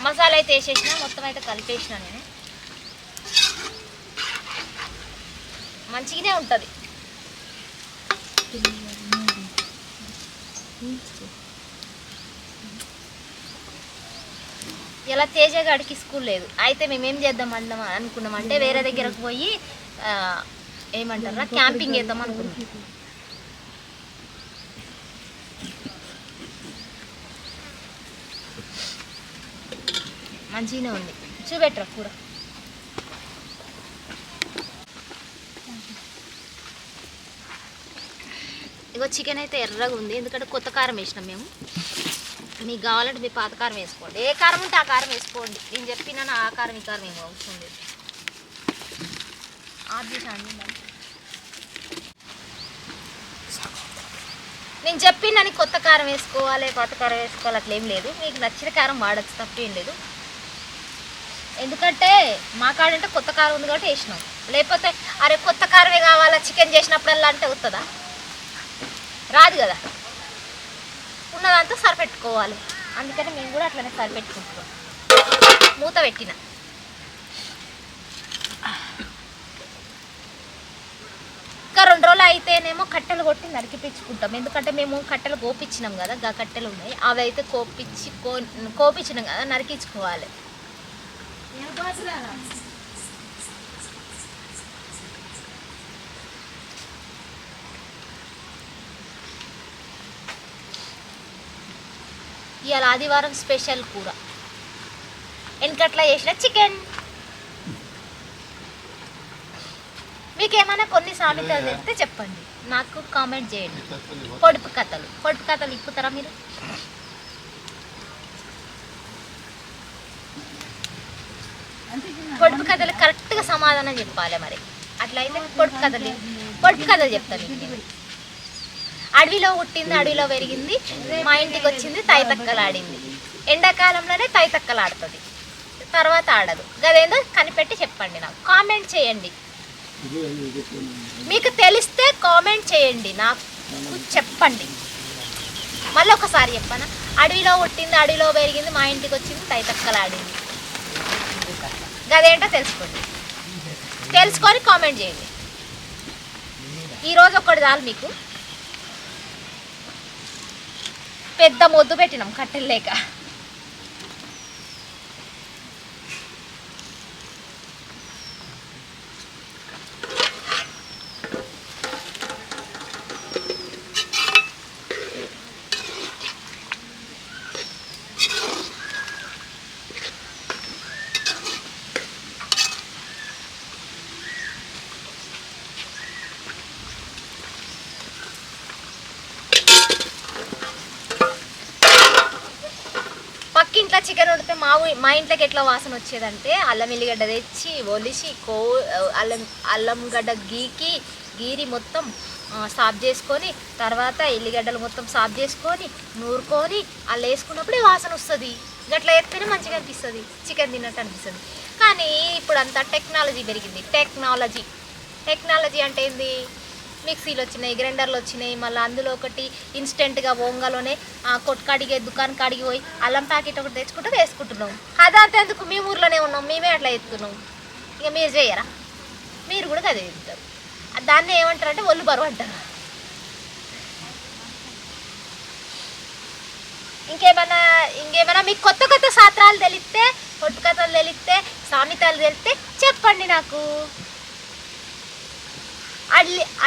మసాలా అయితే వేసేసిన, మొత్తం అయితే కలిపేసిన. నేను మంచిగానే ఉంటుంది. ఇలా తేజగాడికి స్కూల్ లేదు, అయితే మేమేం చేద్దాం అనుకున్నామంటే వేరే దగ్గరకు పోయి ఏమంటారా క్యాంపింగ్ చేద్దాం అనుకున్నాం. మంచిగానే ఉంది. చూపెట్టరా కూర. ఇగో చికెన్ అయితే ఎర్రగా ఉంది, ఎందుకంటే కొత్త కారం వేసినాం మేము. మీకు కావాలంటే మీ పాత కారం వేసుకోండి, ఏ కారం ఉంటే ఆ కారం వేసుకోండి. నేను చెప్పినా ఆ కారం ఈ కారం ఏమో అవసరం లేదు. నేను చెప్పినని కొత్త కారం వేసుకోవాలి పాత కారం వేసుకోవాలి అట్లేం లేదు. మీకు నచ్చిన కారం వాడచ్చు, తప్పేం లేదు. ఎందుకంటే మా కాడంటే కొత్త కారం ఉంది కాబట్టి వేసినాం. లేకపోతే అరే కొత్త కారమే కావాలా చికెన్ చేసినప్పుడల్లా అంటే వస్తుందా? రాదు కదా. ఉన్నదంతా సరిపెట్టుకోవాలి. అందుకని మేము కూడా అట్లనే సరిపెట్టుకుంటున్నాం. మూత పెట్టిన. ఇంకా 2 రోజులు అయితేనేమో కట్టెలు కొట్టి నరికిపించుకుంటాం. ఎందుకంటే మేము కట్టెలు కోపించినాం కదా, గా కట్టెలు ఉన్నాయి, అవి అయితే కోపించినాం కదా, నరికించుకోవాలి. ఇవాళ ఆదివారం స్పెషల్ కూర, వెనకట్లా చేసిన చికెన్. మీకేమైనా కొన్ని సామెతలు తెలిస్తే చెప్పండి, నాకు కామెంట్ చేయండి. పొడుపు కథలు ఇప్పుతారా మీరు? పొడుపు కథలు కరెక్ట్గా సమాధానం చెప్పాలి. మరి అట్లయితే పొడుపు కథలు చెప్తాను. అడవిలో పుట్టింది, అడవిలో పెరిగింది, మా ఇంటికి వచ్చింది, తైతక్కలాడింది. ఎండాకాలంలోనే తైతక్కలాడుతుంది, తర్వాత ఆడదు. గదేందో కనిపెట్టి చెప్పండి, నాకు కామెంట్ చేయండి. మీకు తెలిస్తే కామెంట్ చేయండి, నాకు చెప్పండి. మళ్ళీ ఒకసారి చెప్పనా? అడవిలో పుట్టింది, అడవిలో పెరిగింది, మా ఇంటికి వచ్చింది, తైతక్కలాడింది. గదేంటో తెలుసుకొని కామెంట్ చేయండి. ఈరోజు ఒకటి చాలు మీకు. పెద్ద మొద్దు పెట్టినాం కట్టెలు లేక. ఇంట్లో చికెన్ వండితే మా ఇంట్లోకి ఎట్లా వాసన వచ్చేదంటే, అల్లం ఎల్లిగడ్డ తెచ్చి ఒలిసి అల్లం గడ్డ గీరి మొత్తం సాఫ్ చేసుకొని, తర్వాత ఎల్లిగడ్డలు మొత్తం సాఫ్ చేసుకొని నూరుకొని అలా వేసుకున్నప్పుడే వాసన వస్తుంది. గట్లా వేస్తేనే మంచిగా అనిపిస్తుంది, చికెన్ తిన్నట్టు అనిపిస్తుంది. కానీ ఇప్పుడు అంతా టెక్నాలజీ పెరిగింది. టెక్నాలజీ అంటే ఏంది? మిక్సీలు వచ్చినాయి, గ్రైండర్లు వచ్చినాయి, మళ్ళీ అందులో ఒకటి ఇన్స్టెంట్గా ఓంగలోనే కొట్టుకాడికి దుకాణం కాడికి పోయి అల్లం ప్యాకెట్ ఒకటి తెచ్చుకుంటే వేసుకుంటున్నాం. అదంతా ఎందుకు? మీ ఊర్లోనే ఉన్నాం, మేమే అట్లా ఎత్తున్నాం. ఇక మీరు చేయరా? మీరు కూడా అదే ఎత్తుతారు. దాన్ని ఏమంటారు అంటే ఒళ్ళు బరువు అంటారు. ఇంకేమైనా మీకు కొత్త శాస్త్రాలు తెలిస్తే, పొట్టు కథలు తెలిస్తే, సామెతలు తెలిస్తే చెప్పండి నాకు.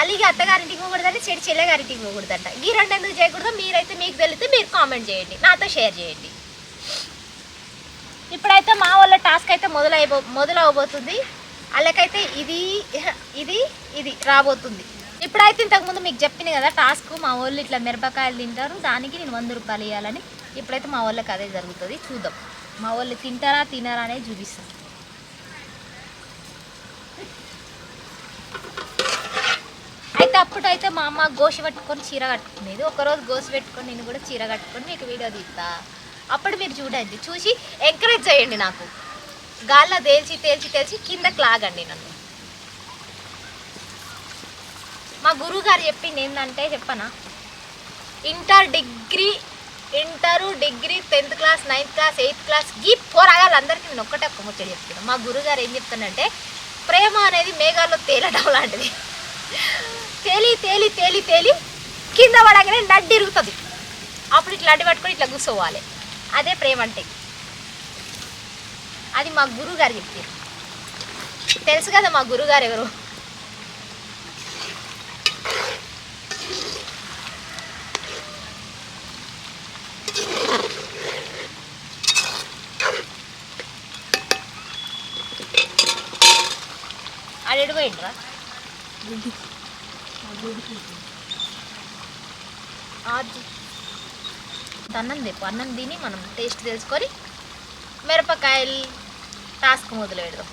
అలిగి అత్తగారింటికి పోకూడదంటే చెడు చెల్లెగారింటికి పోకూడదంట. ఈ రెండు ఎందుకు చేయకూడదు? మీరైతే మీకు తెలిస్తే మీరు కామెంట్ చేయండి, నాతో షేర్ చేయండి. ఇప్పుడైతే మా వాళ్ళ టాస్క్ అయితే మొదలవబోతుంది. వాళ్ళకైతే ఇది రాబోతుంది. ఇప్పుడైతే ఇంతకుముందు మీకు చెప్పిన కదా టాస్క్, మా వాళ్ళు ఇట్లా మిరపకాయలు తింటారు, దానికి నేను 100 రూపాయలు ఇవ్వాలని. ఇప్పుడైతే మా వాళ్ళకి అదే జరుగుతుంది. చూద్దాం మా వాళ్ళు తింటారా తినారా అనేది చూపిస్తాం. అయితే ఒకప్పుడైతే మా అమ్మ గోసి పట్టుకొని చీర కట్టుకునేది. ఒకరోజు గోసి పెట్టుకొని నేను కూడా చీర కట్టుకొని మీకు వీడియో తీస్తా. అప్పుడు మీరు చూడండి, చూసి ఎంకరేజ్ చేయండి. నాకు గాల్లో తేల్చి తేల్చి తేల్చి కిందకి లాగండి నన్ను. మా గురువుగారు చెప్పింది ఏంటంటే చెప్పనా, inter degree 10th class 9th class 8th class ఈ పోరాగాళ్ళందరికీ నేను ఒక్క ముచ్చట చెప్తున్నాను. మా గురుగారు ఏం చెప్తానంటే, ప్రేమ అనేది మేఘాల్లో తేలడం లాంటిది. తేలి తేలి తేలి తేలి కింద పడగానే నడ్డి ఇరుగుతుంది. అప్పుడు ఇట్లా అడ్డు పట్టుకొని ఇట్లా కూర్చోవాలి. అదే ప్రేమ అంటే. అది మా గురువుగారు చెప్పారు. తెలుసు కదా మా గురువుగారు ఎవరు. ఆడెడు పోయిండ్రా అన్నం తెప్పు. అన్నం తిని మనం టేస్ట్ తెలుసుకొని మిరపకాయలు టాస్క్ మొదలు పెడదాం.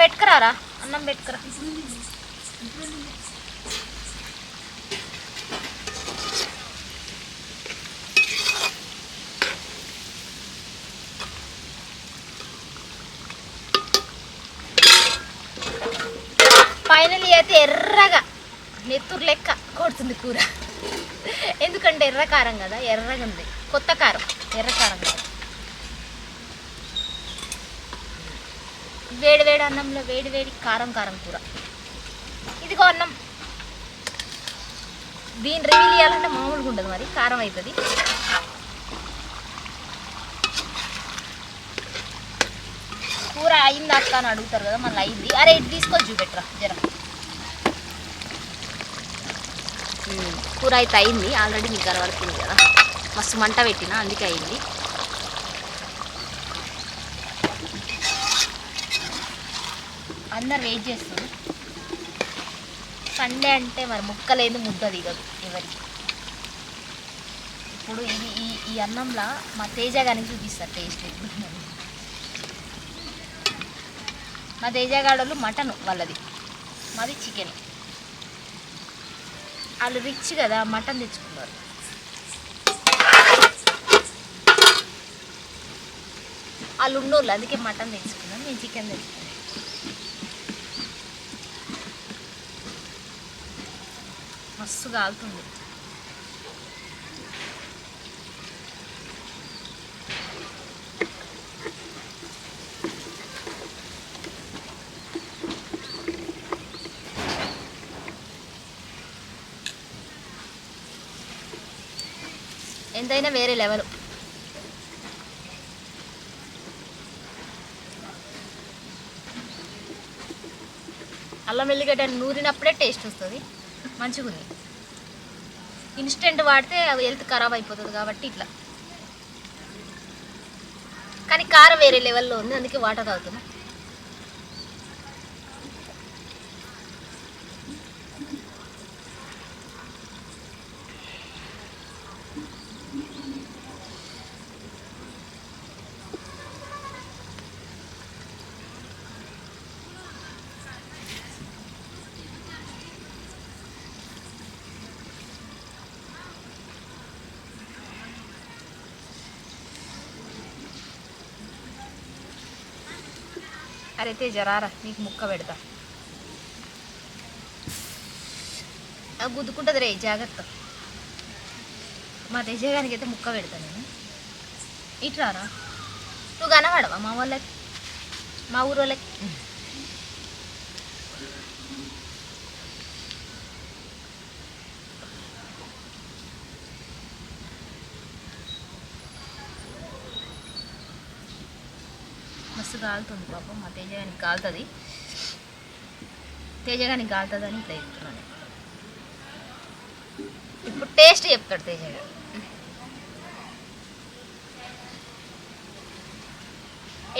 పెట్టుకురారా, అన్నం పెట్టుకురా. ఫైనల్ అయితే ఎర్రగా నెత్తురు లెక్క కొడుతుంది కూర. ఎందుకంటే ఎర్ర కారం కదా, ఎర్రగా ఉంది. కొత్త కారం, ఎర్ర కారం కాదు. వేడి వేడి అన్నంలో వేడి వేడి కారం కారం కూర. ఇదిగో అన్నం. దీన్ని రివీల్ చేయాలంటే మామూలుగా ఉండదు, మరి కారం అవుతుంది. కూర అయిందా అక్క అని అడుగుతారు కదా, మళ్ళీ అయింది. అరే ఇది తీసుకొని చూపెట్టరా జర. కూర అయితే అయింది ఆల్రెడీ, మీకు కనబడుతుంది కదా. మస్తు మంట పెట్టిన, అందుకే అయింది. అందరు వెయిట్ చేస్తారు. సండే అంటే మరి ముక్కలేదు ముద్ద దిగదు ఎవరికి. ఇప్పుడు ఇది ఈ అన్నంలో మా తేజ గారికి చూపిస్తారు టేస్ట్. మా తేజగాడోళ్ళు మటన్ వాళ్ళది, మాది చికెన్. వాళ్ళు రిచ్ కదా, మటన్ తెచ్చుకున్నారు. వాళ్ళు ఉన్నోళ్ళు అందుకే మటన్ తెచ్చుకున్నాను, నేను చికెన్ తెచ్చుకున్నాను. మస్తు కాలుతుంది. ఎంతైనా వేరే లెవెల్. అల్లం వెల్లిగడ్డ నూరినప్పుడే టేస్ట్ వస్తుంది, మంచిగా ఉంది. ఇన్స్టెంట్ వాడితే అవి హెల్త్ ఖరాబ్ అయిపోతుంది కాబట్టి ఇట్లా. కానీ కారం వేరే లెవెల్లో ఉంది, అందుకే వాటర్ తాగుతున్నా. అరైతే జరారా నీకు ముక్క పెడతా. గుద్దుకుంటుంది రే, జాగ్రత్త. మా తెజగానికి అయితే ముక్క పెడతా నేను. ఇట్లారా నువ్వు కనబడవా మా వాళ్ళకి, మా ఊరు వాళ్ళకి. మస్తు కాలుతుంది పాపం. మా తేజగానికి కాలుతుంది, తేజగానికి కాలుతుంది అని ఇట్లా చెప్తున్నాను. ఇప్పుడు టేస్ట్ చెప్తాడు తేజగా.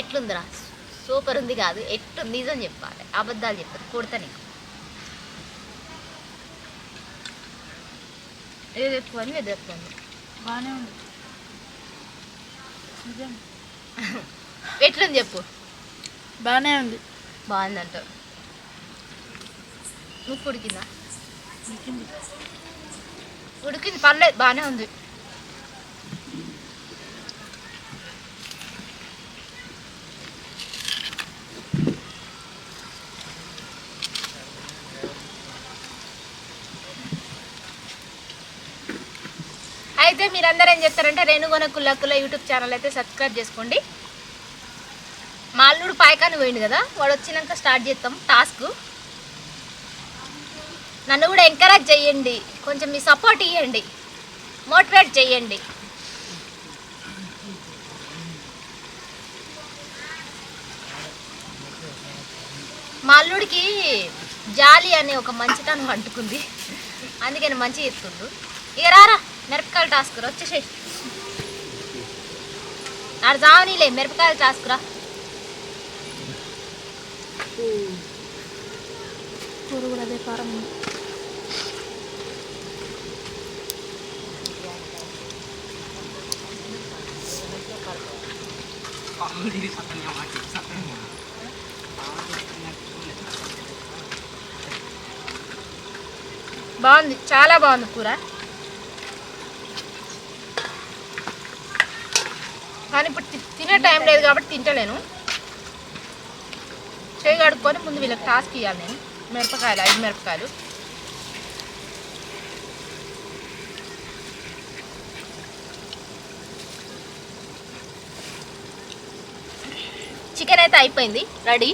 ఎట్లుందిరా, సూపర్ ఉంది కాదు, ఎట్లు నిజం చెప్పాలి, అబద్ధాలు చెప్పదు కొడతా నీకు. ఏది ఎక్కువ అని ఏది ఎక్కువ అని బాగానే ఉంది నిజం ఎట్లని చెప్పు బాగానే ఉంది. బాగుందంట. నువ్వు ఉడికిందా? ఉడికింది, పర్లేదు, బాగానే ఉంది. అయితే మీరందరూ ఏం చేస్తారంటే రేణుగొన కుల్లకుల యూట్యూబ్ ఛానల్ అయితే సబ్స్క్రైబ్ చేసుకోండి. మా అల్లుడు పాయకాన్ని పోయింది కదా, వాడు వచ్చినాక స్టార్ట్ చేస్తాం టాస్క్. నన్ను కూడా ఎంకరేజ్ చేయండి, కొంచెం మీ సపోర్ట్ ఇవ్వండి, మోటివేట్ చేయండి. మా అల్లుడికి జాలి అనే ఒక మంచితనం అంటుకుంది, అందుకని మంచిగా ఎత్తుండు. ఇక రారా మిరపకాయల టాస్క్ రా, వచ్చేసేయి. ఆడ జావనీలే మిరపకాయల టాస్క్ రా. కూర కూడా అదే కారం ఉంది. బాగుంది, చాలా బాగుంది కూర. కానీ ఇప్పుడు తినే టైం లేదు కాబట్టి తింటలేను. చేయి కడుక్కొని ముందు వీళ్ళకి టాస్క్ ఇవ్వాలి నేను. మిరపకాయలు 5 మిరపకాయలు. చికెన్ అయితే అయిపోయింది, రెడీ.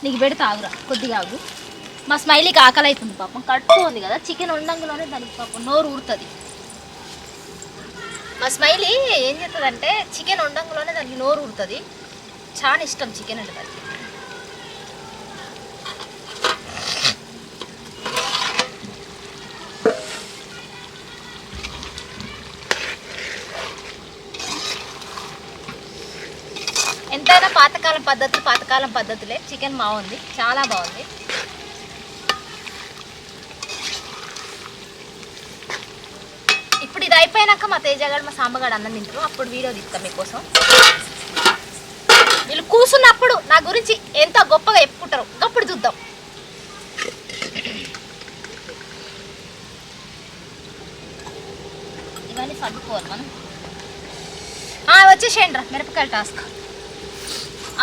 నీకు పెడితే ఆగురా, కొద్దిగా ఆగు. మా స్మైలీకి ఆకలి అవుతుంది పాపం, కట్టుకుంది కదా. చికెన్ వండంగానే దానికి పాపం నోరు ఊరుతుంది. మా స్మైలీ ఏం చేస్తుందంటే చికెన్ వండంగానే దానికి నోరు ఊరుతుంది. చాలా ఇష్టం చికెన్ అంటే దానికి. ఎంతైనా పాతకాలం పద్ధతులే. చికెన్ బాగుంది, చాలా బాగుంది. ఇప్పుడు ఇది అయిపోయినాక మా తేజగాడు మా సాంబగాడు అన్నం తింటారు, అప్పుడు వీడియో తీస్తాం మీకోసం. వీళ్ళు కూర్చున్నప్పుడు నా గురించి ఎంత గొప్పగా చెప్పుకుంటారు, అప్పుడు చూద్దాం. ఇవన్నీ సర్దుకోవాలి మనం. వచ్చేసేయండి రా, మిరపకాయల టాస్క్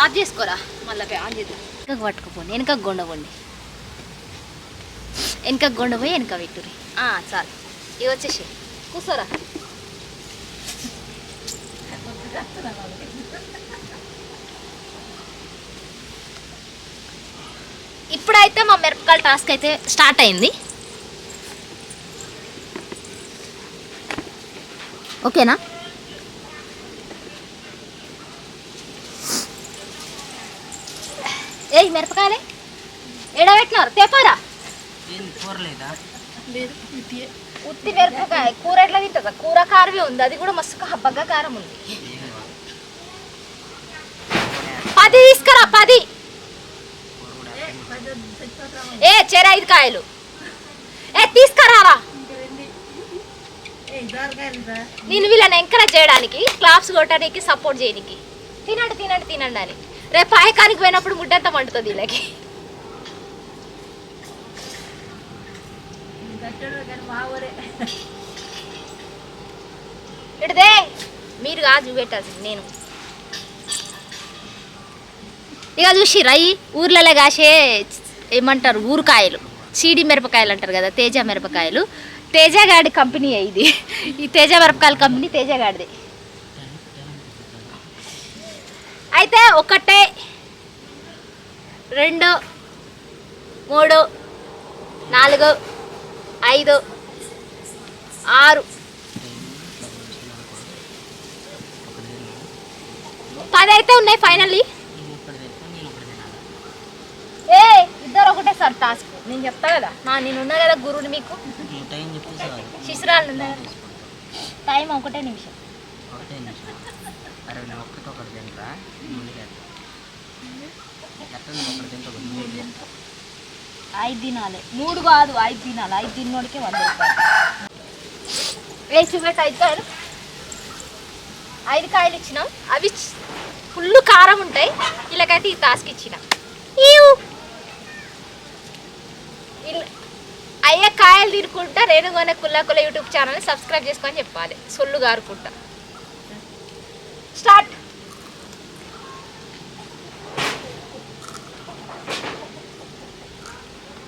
ఆఫ్ చేసుకోరా, మళ్ళీ ఆన్ చేద్దాం. వెనకకు పట్టుకుపోండి, వెనకకు గొండవండి, వెనకకు గొండపోయి వెనక పెట్టురి. చాలు, ఇవి వచ్చేసి కూర్చోరా. ఇప్పుడైతే మా మిరపకాయల టాస్క్ అయితే స్టార్ట్ అయింది. ఓకేనా? ఏయ్ మిరపకాయలే ఎడబెట్టినారు, తేపారా. ఉత్తి మిరపకాయ కూర ఎట్లా తింటుందా? కూర కారమే ఉంది, అది కూడా మస్తు హబ్బగా కారం ఉంది. 10 తీసుకురా, 10. చెర 5 కాయలు తీసుకురారా. నేను వీళ్ళని ఎంకరేజ్ చేయడానికి, క్లాప్స్ కొట్టడానికి, సపోర్ట్ చేయడానికి. తినండి అని. రేపు పాయకానికి పోయినప్పుడు ముడ్డంతా వండుతుంది వీళ్ళకి. ఇటుదే మీరు కాదు చూపెట్టాల్సింది, నేను. ఇక చూసి రై ఊర్లలో కాసే ఏమంటారు ఊరుకాయలు, చీడి మిరపకాయలు అంటారు కదా, తేజ మిరపకాయలు. తేజగాడి కంపెనీ ఇది. ఈ తేజ మిరపకాయల కంపెనీ తేజగాడిది. అయితే 1 2 3 4 5 6 10 అయితే ఉన్నాయి ఫైనల్లీ. ఇద్దరు ఒకటే సార్ టాస్క్. నేను చెప్తా కదా, నేను ఉన్నా కదా గురువుని మీకు. శిశురాలు ఉన్నా కదా. టైం 1 నిమిషం. 5 తినాలి 3 కాదు 5 తినాలి 5 తిన్నోడికే 100 రూపాయలు వేసి పెట్టి 5 కాయలు 5 కాయలు ఇచ్చినాం అవి ఫుల్ కారం ఉంటాయి వీళ్ళకైతే ఈ టాస్క్ ఇచ్చిన అయ్యే కాయలు తినుకుంటా రేణుగొండ కుల్లాకుల యూట్యూబ్ ఛానల్ని సబ్స్క్రైబ్ చేసుకొని చెప్పాలి సొల్లు గారుకుంటా స్టార్ట్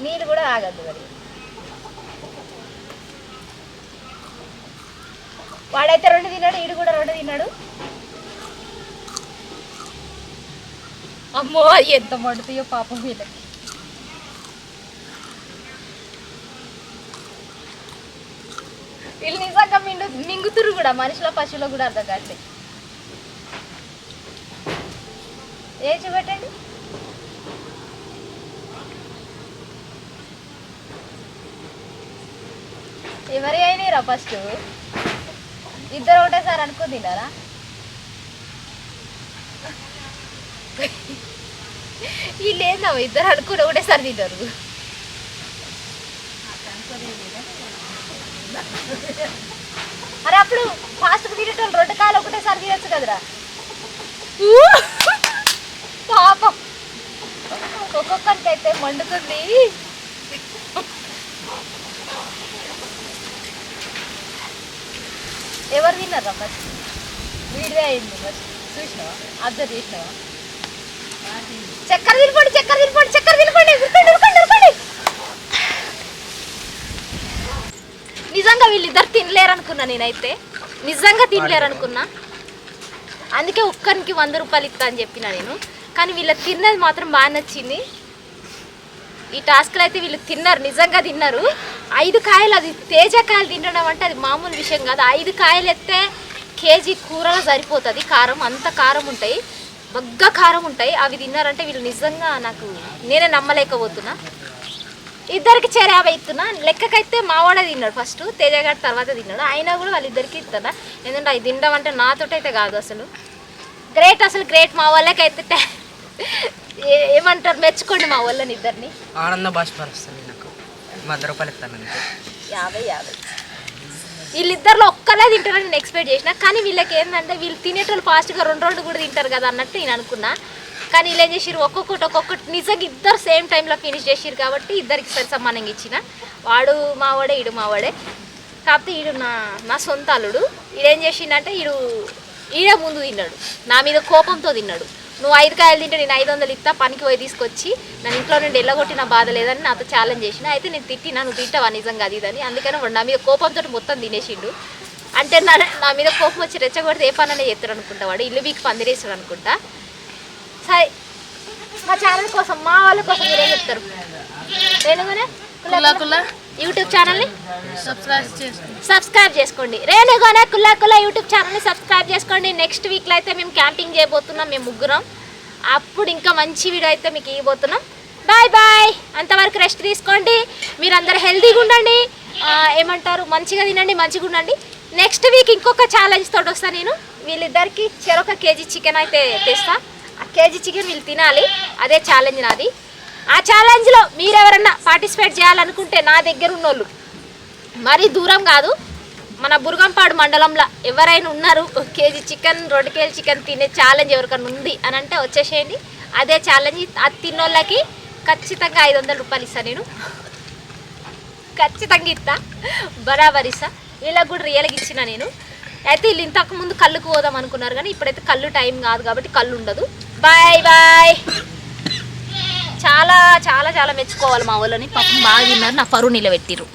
నీళ్ళు కూడా తాగద్దు మరి వాడైతే 2 తిన్నాడు ఈడు కూడా 2 తిన్నాడు అమ్మో ఎంత మండుతాయో పాపం వీళ్ళకి వీళ్ళు నిజంగా మింగుతురు కూడా మనుషుల పశువులో కూడా అర్థం కాదు ఏ చూపెట్టండి ఎవరి అయినారా ఫస్ట్ ఇద్దరు ఒకటేసారి అనుకుని తిన్నారా వీళ్ళు ఏందమ్మా ఇద్దరు అనుకుని ఒకటేసారి తిన్నారు అరే అప్పుడు ఫాస్ట్గా తినేటోళ్ళు 2 కాయలు ఒకటేసారి తినచ్చు కదరా పాపం ఒక్కొక్కరికి అయితే మండుతుంది ఎవరు తిన్నారా ఫస్ట్ వీడిదే అయింది ఫస్ట్ చూసినావా అబ్జర్వ్ చేసినావా చక్కెర తినపండి చక్కెర తినపండి చక్కెర తినపండి ఉరకండి నిజంగా వీళ్ళిద్దరు తినలేరు అనుకున్నా నేనైతే నిజంగా తినలేరు అనుకున్నా అందుకే ఒక్కరికి 100 రూపాయలు ఇస్తా అని చెప్పిన నేను కానీ వీళ్ళు తిన్నది మాత్రం బాగా నచ్చింది ఈ టాస్క్లో అయితే వీళ్ళు తిన్నారు నిజంగా తిన్నారు 5 కాయలు అది తేజ కాయలు తినడం అంటే అది మామూలు విషయం కాదు 5 కాయలు ఎత్తే కేజీ కూరలో సరిపోతుంది కారం అంత కారం ఉంటాయి బగ్గా కారం ఉంటాయి అవి తిన్నారంటే వీళ్ళు నిజంగా నాకు నేనే నమ్మలేకపోతున్నా ఇద్దరికి చేరే 50 ఇస్తున్నా లెక్కకైతే మావాడే తిన్నాడు ఫస్ట్ తేజగాడు తర్వాత తిన్నాడు అయినా కూడా వాళ్ళిద్దరికి ఇస్తున్నా ఎందుకంటే అవి తినడం అంటే నాతోటైతే కాదు అసలు గ్రేట్ మా వాళ్ళకైతే ఏమంటారు మెచ్చుకోండి మా వాళ్ళని ఇద్దరిని ఆనంద బాష్పరుస్తుంది నాకు 100 రూపాయలు ఇస్తాను 50 వీళ్ళిద్దరిలో ఒక్కలే తింటారని నేను ఎక్స్పెక్ట్ చేసిన కానీ వీళ్ళకి ఏంటంటే వీళ్ళు తినేటోళ్ళు ఫాస్ట్గా 2 కూడా తింటారు కదా అన్నట్టు నేను అనుకున్నా కానీ వీళ్ళు ఏం చేసిర్రు ఒక్కొక్కటి నిజంగా ఇద్దరు సేమ్ టైంలో ఫినిష్ చేసిర్రు కాబట్టి ఇద్దరికి సరి సమానంగా ఇచ్చిన వాడు మావాడే ఈడు మావాడే కాకపోతే ఈడు నా సొంత అల్లుడు ఈడేం చేసిండంటే ఈడే ముందు తిన్నాడు నా మీద కోపంతో తిన్నాడు నువ్వు 5 కాయలు తింటే నేను 500 ఇస్తా పనికి పోయి తీసుకొచ్చి నన్ను ఇంట్లో నుండి ఎల్లగొట్టి నా బాధ లేదని నాతో ఛాలెంజ్ చేసిన అయితే నేను తిట్టినా నువ్వు తింటావా నిజంగా అది ఇదని అందుకని వాడు నా మీద కోపంతో మొత్తం తినేసిండు అంటే నా మీద కోపం వచ్చి రెచ్చగొడితే ఏ పని అనేది చేస్తాడు అనుకుంటా వాడు ఇల్లు బీకి పందిరేస్తాడు అనుకుంటా సరే మా ఛానల్ కోసం మా వాళ్ళ కోసం మీరేం చెప్తారు రేణుగొండ యూట్యూబ్ ఛానల్ని సబ్స్క్రైబ్ చేసుకోండి రేణుగొండ కుల్లాకుల యూట్యూబ్ ఛానల్ని సబ్స్క్రైబ్ చేసుకోండి నెక్స్ట్ వీక్లో అయితే మేము క్యాంపింగ్ చేయబోతున్నాం మేము ముగ్గురం అప్పుడు ఇంకా మంచి వీడియో అయితే మీకు ఇవ్వబోతున్నాం బాయ్ అంతవరకు రెస్ట్ తీసుకోండి మీరందరూ హెల్తీగా ఉండండి ఏమంటారు మంచిగా తినండి మంచిగా ఉండండి నెక్స్ట్ వీక్ ఇంకొక ఛాలెంజ్ తోటి వస్తాను నేను వీళ్ళిద్దరికి చెరొక కేజీ చికెన్ అయితే తెస్తా ఆ కేజీ చికెన్ వీళ్ళు తినాలి అదే ఛాలెంజ్ నాది ఆ ఛాలెంజ్లో మీరెవరన్నా పార్టిసిపేట్ చేయాలనుకుంటే నా దగ్గర ఉన్నోళ్ళు మరీ దూరం కాదు మన బుర్గంపాడు మండలంలో ఎవరైనా ఉన్నారు కేజీ చికెన్ 2 కేజీ చికెన్ తినే ఛాలెంజ్ ఎవరికైనా ఉంది అని అంటే వచ్చేసేయండి అదే ఛాలెంజ్ అది తిన్నోళ్ళకి ఖచ్చితంగా 500 రూపాయలు ఇస్తాను నేను ఖచ్చితంగా ఇస్తా బరాబర్ ఇస్తా వీళ్ళకి కూడా రియల్గా ఇచ్చిన నేను అయితే వీళ్ళు ఇంతకు ముందు కళ్ళుకు పోదాం అనుకున్నారు కానీ ఇప్పుడైతే కళ్ళు టైం కాదు కాబట్టి కళ్ళు ఉండదు బాయ్ చాలా చాలా చాలా మెచ్చుకోవాలి మా వాళ్ళని పాపం బాగా తిన్నారు నా పరువు నిలబెట్టిర్రు